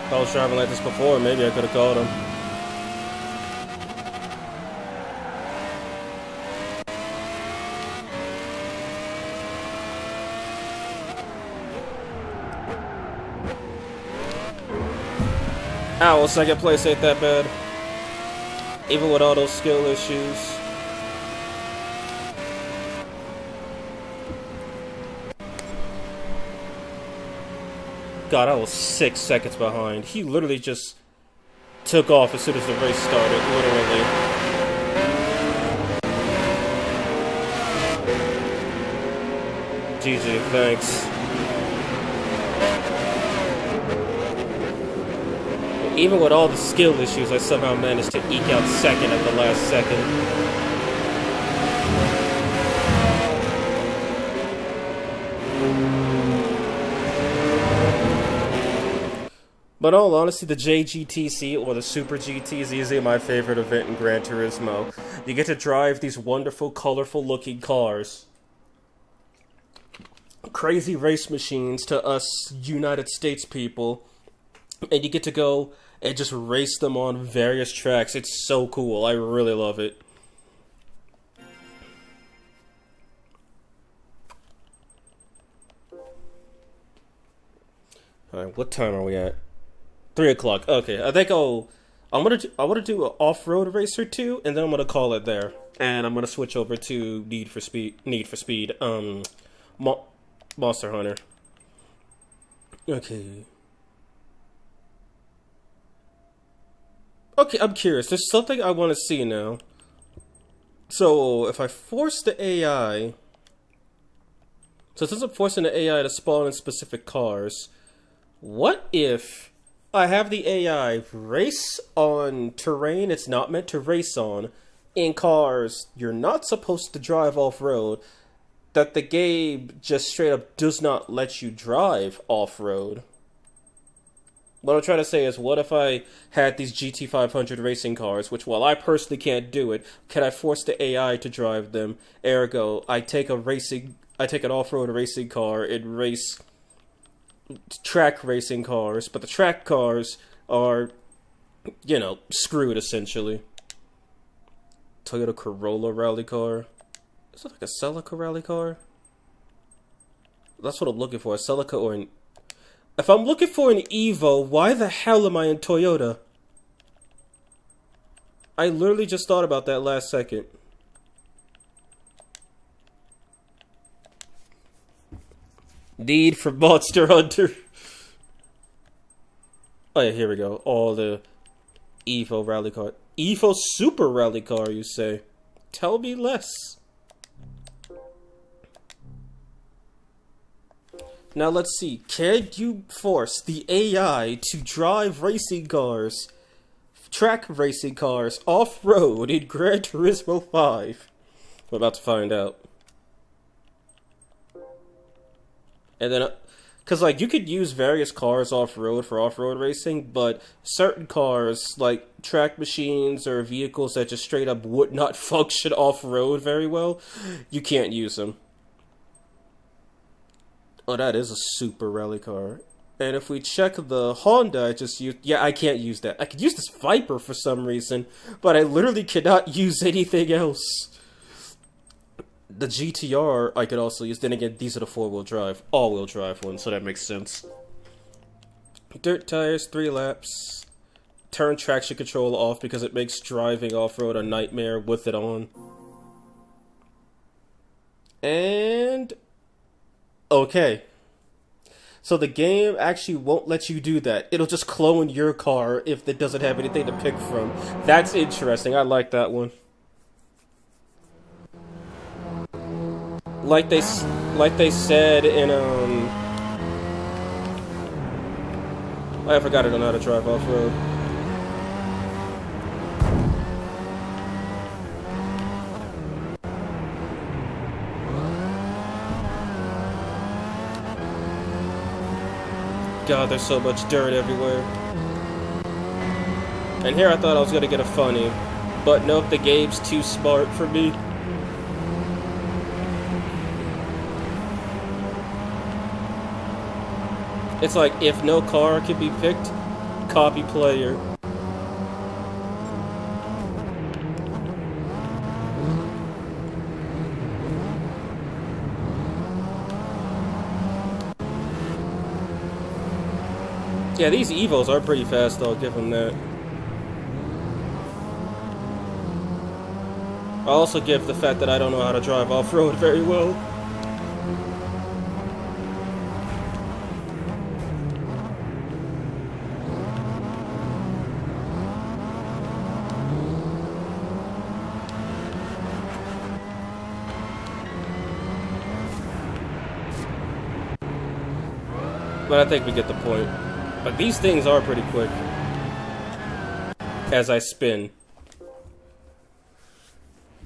If I was driving like this before, maybe I could have called him. Ow, well, second place ain't that bad. Even with all those skill issues. God, I was 6 seconds behind. He literally just took off as soon as the race started, literally. GG, thanks. Even with all the skill issues, I somehow managed to eke out second at the last second. But in all honesty, the JGTC or the Super GT is easily my favorite event in Gran Turismo. You get to drive these wonderful, colorful looking cars. Crazy race machines to us United States people. And you get to go and just race them on various tracks. It's so cool. I really love it. Alright, what time are we at? 3 o'clock. Okay, I think I want to do an off-road race or two, and then I'm gonna call it there. And I'm gonna switch over to Need for Speed, Monster Hunter. Okay. Okay, I'm curious. There's something I want to see now. So, if I force the AI... So, since I'm forcing the AI to spawn in specific cars, what if I have the AI race on terrain it's not meant to race on, in cars you're not supposed to drive off-road, that the game just straight up does not let you drive off-road? What I'm trying to say is, what if I had these GT500 racing cars, which, while I personally can't do it, can I force the AI to drive them? Ergo, I take an off-road racing car and race track racing cars, but the track cars are, you know, screwed essentially. Toyota Corolla rally car. Is it like a Celica rally car? That's what I'm looking for, a Celica or an... If I'm looking for an Evo, why the hell am I in Toyota? I literally just thought about that last second. Need for Monster Hunter. Oh yeah, here we go. All the Evo rally car. Evo Super Rally car, you say? Tell me less. Now let's see. Can you force the AI to drive racing cars, track racing cars, off-road in Gran Turismo 5? We're about to find out. And then, because, like, you could use various cars off-road for off-road racing, but certain cars, like track machines or vehicles that just straight up would not function off-road very well, you can't use them. Oh, that is a super rally car. And if we check the Honda I just used... Yeah, I can't use that. I could use this Viper for some reason, but I literally cannot use anything else. The GTR I could also use. Then again, these are the four-wheel drive. All-wheel drive ones, so that makes sense. Dirt tires, 3 laps. Turn traction control off because it makes driving off-road a nightmare with it on. And... okay. So the game actually won't let you do that. It'll just clone your car if it doesn't have anything to pick from. That's interesting. I like that one. Like they said in I forgot I don't know how to drive off-road. God, there's so much dirt everywhere. And here I thought I was gonna get a funny, but nope, the game's too smart for me. It's like, if no car can be picked, copy player. Yeah, these Evos are pretty fast, though, I'll give them that. I'll also give the fact that I don't know how to drive off-road very well. But I think we get the point. But these things are pretty quick. As I spin.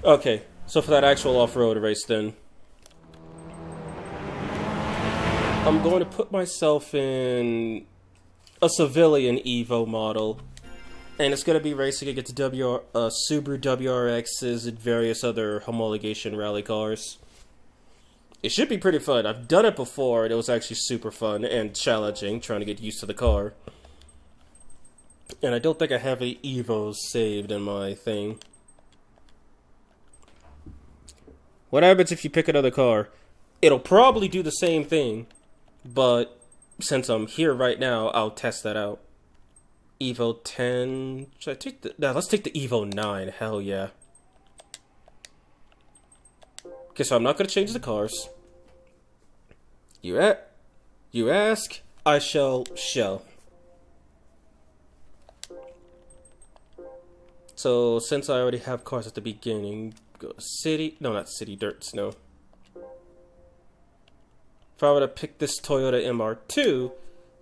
Okay, so for that actual off-road race then, I'm going to put myself in a civilian Evo model. And it's going to be racing against Subaru WRXs and various other homologation rally cars. It should be pretty fun. I've done it before, and it was actually super fun and challenging, trying to get used to the car. And I don't think I have any Evos saved in my thing. What happens if you pick another car? It'll probably do the same thing, but since I'm here right now, I'll test that out. Evo 10... Should I take the... No, let's take the Evo 9. Hell yeah. Okay, so I'm not going to change the cars. You ask? I shall show. So, since I already have cars at the beginning, go city. No, not city, dirt, snow. If I were to pick this Toyota MR2,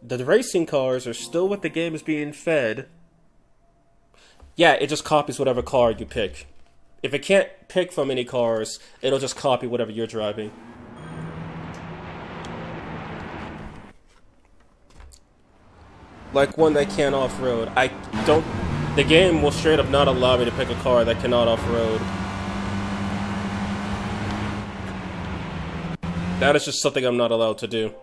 the racing cars are still what the game is being fed. Yeah, it just copies whatever car you pick. If it can't pick from any cars, it'll just copy whatever you're driving. Like one that can't off-road. The game will straight up not allow me to pick a car that cannot off-road. That is just something I'm not allowed to do.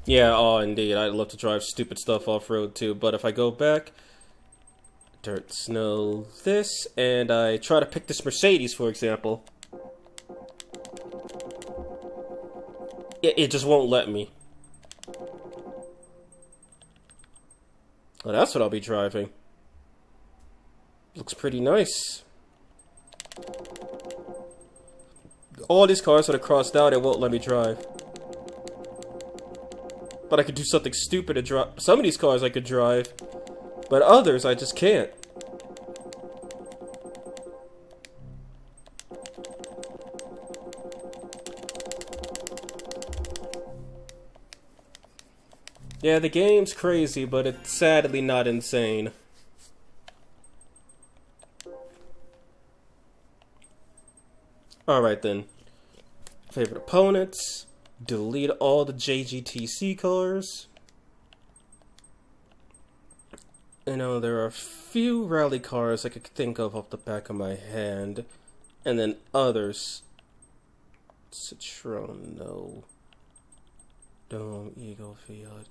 Yeah, oh indeed, I'd love to drive stupid stuff off-road too, but if I go back, dirt, snow, this, and I try to pick this Mercedes, for example, it just won't let me. Well, that's what I'll be driving. Looks pretty nice. All these cars that are crossed out, it won't let me drive. But I could do something stupid to drive. Some of these cars I could drive, but others I just can't. Yeah, the game's crazy, but it's sadly not insane. Alright then. Favorite opponents. Delete all the JGTC cars. You know, there are a few rally cars I could think of off the back of my hand. And then others. Citroen, no. Dome, Eagle, Fiat,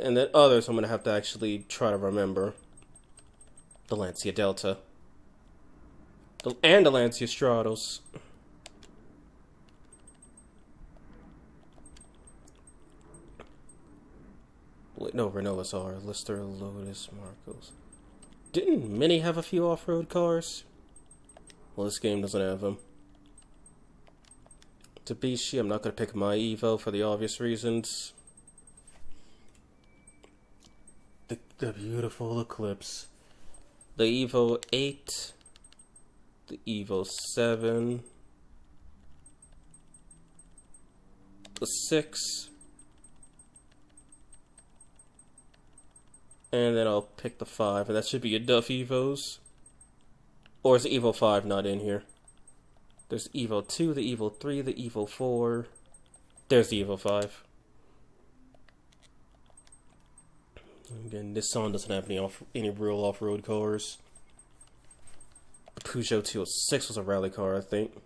and then others I'm gonna have to actually try to remember. The Lancia Delta. And the Lancia Stratos. Wait, no, Renault SR, Lister, Lotus, Marcos. Didn't Mini have a few off-road cars? Well, this game doesn't have them. Mitsubishi, I'm not going to pick my Evo for the obvious reasons. The beautiful Eclipse. The Evo 8. The Evo 7. The 6. And then I'll pick the 5, and that should be enough Evos. Or is the Evo 5 not in here? There's the Evo 2, the Evo 3, the Evo 4. There's the Evo 5. Again, this song doesn't have any real off-road cars. The Peugeot 206 was a rally car, I think.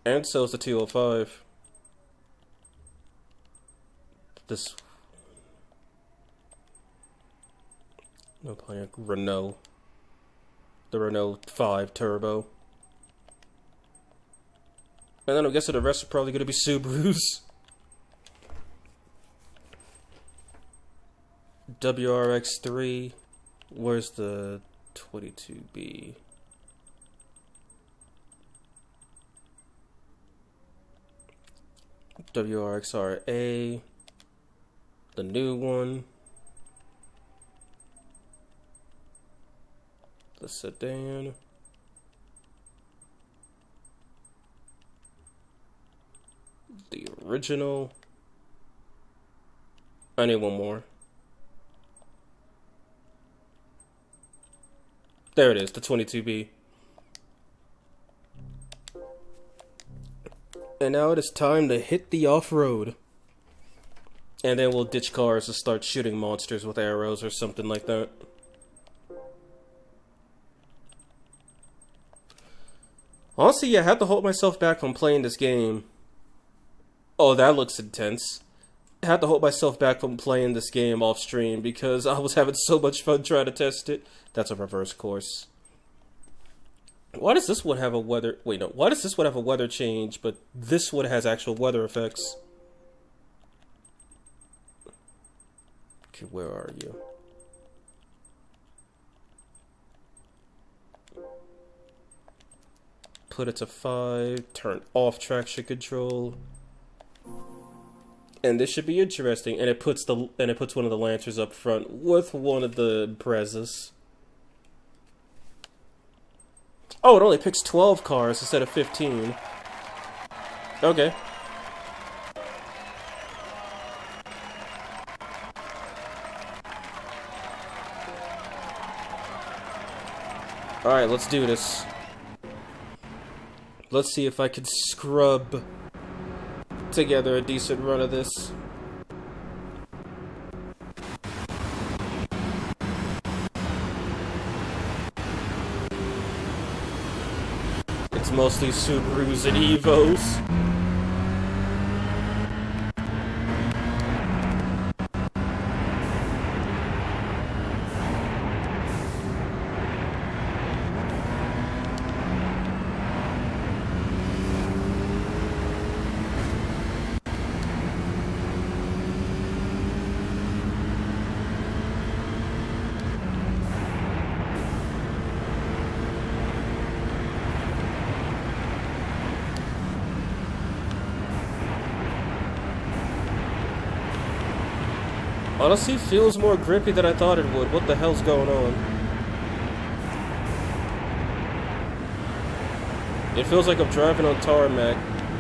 And so is the 205. This... No Pontiac. Renault. The Renault 5 Turbo. And then I'm guessing the rest are probably going to be Subarus. WRX3. Where's the 22B? WRXRA. The new one. The sedan. The original. I need one more. There it is, the 22B. And now it is time to hit the off-road. And then we'll ditch cars and start shooting monsters with arrows or something like that. Honestly, I had to hold myself back from playing this game. Oh, that looks intense. I had to hold myself back from playing this game off stream because I was having so much fun trying to test it. That's a reverse course. Why does this one have a weather... Wait, no. Why does this one have a weather change, but this one has actual weather effects? Okay, where are you? put it to 5, turn off traction control. And this should be interesting. And it puts one of the Lancers up front with one of the Brezas. Oh, it only picks 12 cars instead of 15. Okay. Alright, let's do this. Let's see if I can scrub together a decent run of this. It's mostly Subarus and Evos. Honestly, feels more grippy than I thought it would. What the hell's going on? It feels like I'm driving on tarmac,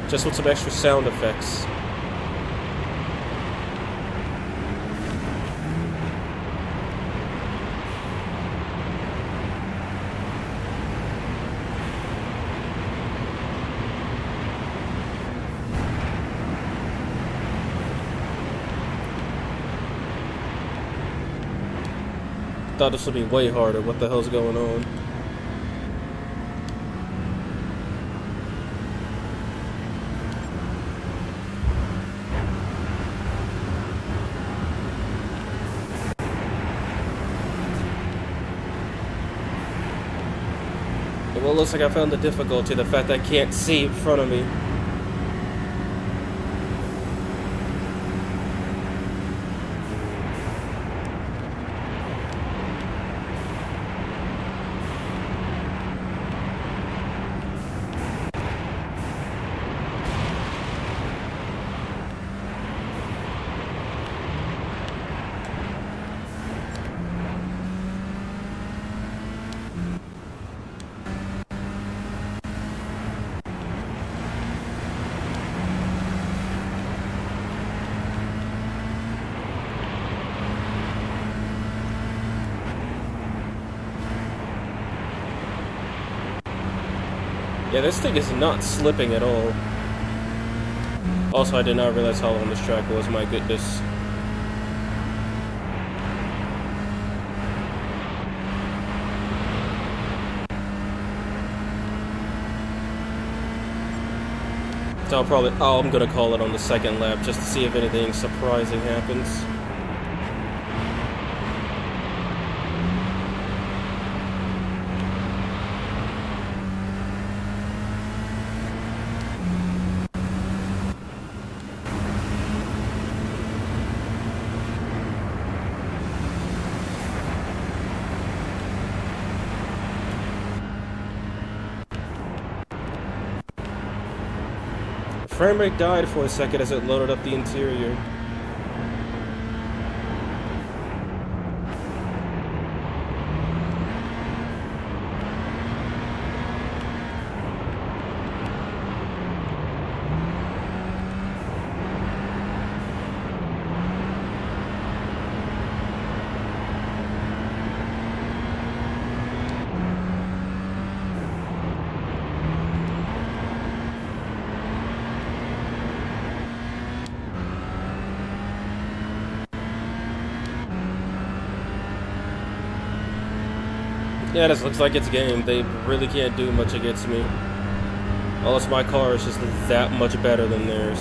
just with some extra sound effects. Thought this would be way harder. What the hell's going on? Well, it looks like I found the difficulty, the fact that I can't see in front of me. Yeah, this thing is not slipping at all. Also, I did not realize how long this track was, my goodness. So I'm gonna call it on the second lap just to see if anything surprising happens. Frame rate died for a second as it loaded up the interior. Yeah, this looks like it's game. They really can't do much against me. Unless my car is just that much better than theirs.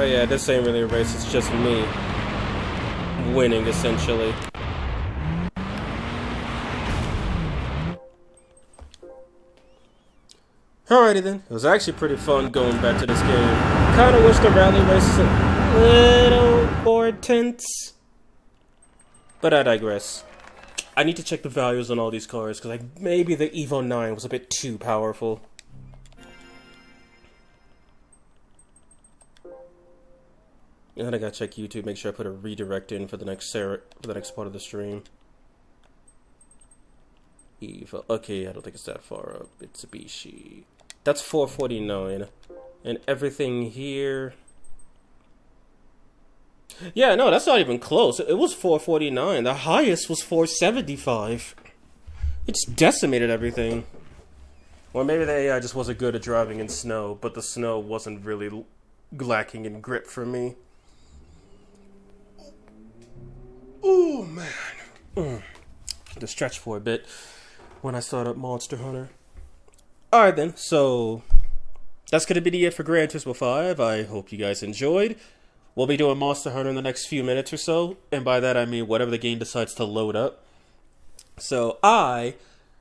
Oh yeah, this ain't really a race, it's just me winning, essentially. Alrighty then, it was actually pretty fun going back to this game. Kinda wish the rally race is a little more intense, but I digress. I need to check the values on all these cars, because like maybe the Evo 9 was a bit too powerful. And I gotta check YouTube, make sure I put a redirect in for the next part of the stream. Evo, okay, I don't think it's that far up. It's a Mitsubishi. That's 449, and everything here. Yeah, no, that's not even close. It was 449. The highest was 475. It just decimated everything. Or maybe the AI just wasn't good at driving in snow, but the snow wasn't really lacking in grip for me. Oh man. To stretch for a bit when I start up Monster Hunter. Alright then, so that's gonna be it for Gran Turismo 5. I hope you guys enjoyed. We'll be doing Monster Hunter in the next few minutes or so, and by that I mean whatever the game decides to load up. So I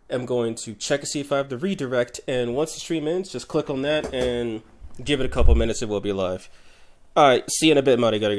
am going to check to see if I have the redirect, and once the stream ends, just click on that and give it a couple minutes and we'll be live. Alright, see you in a bit, Marty. Gotta go.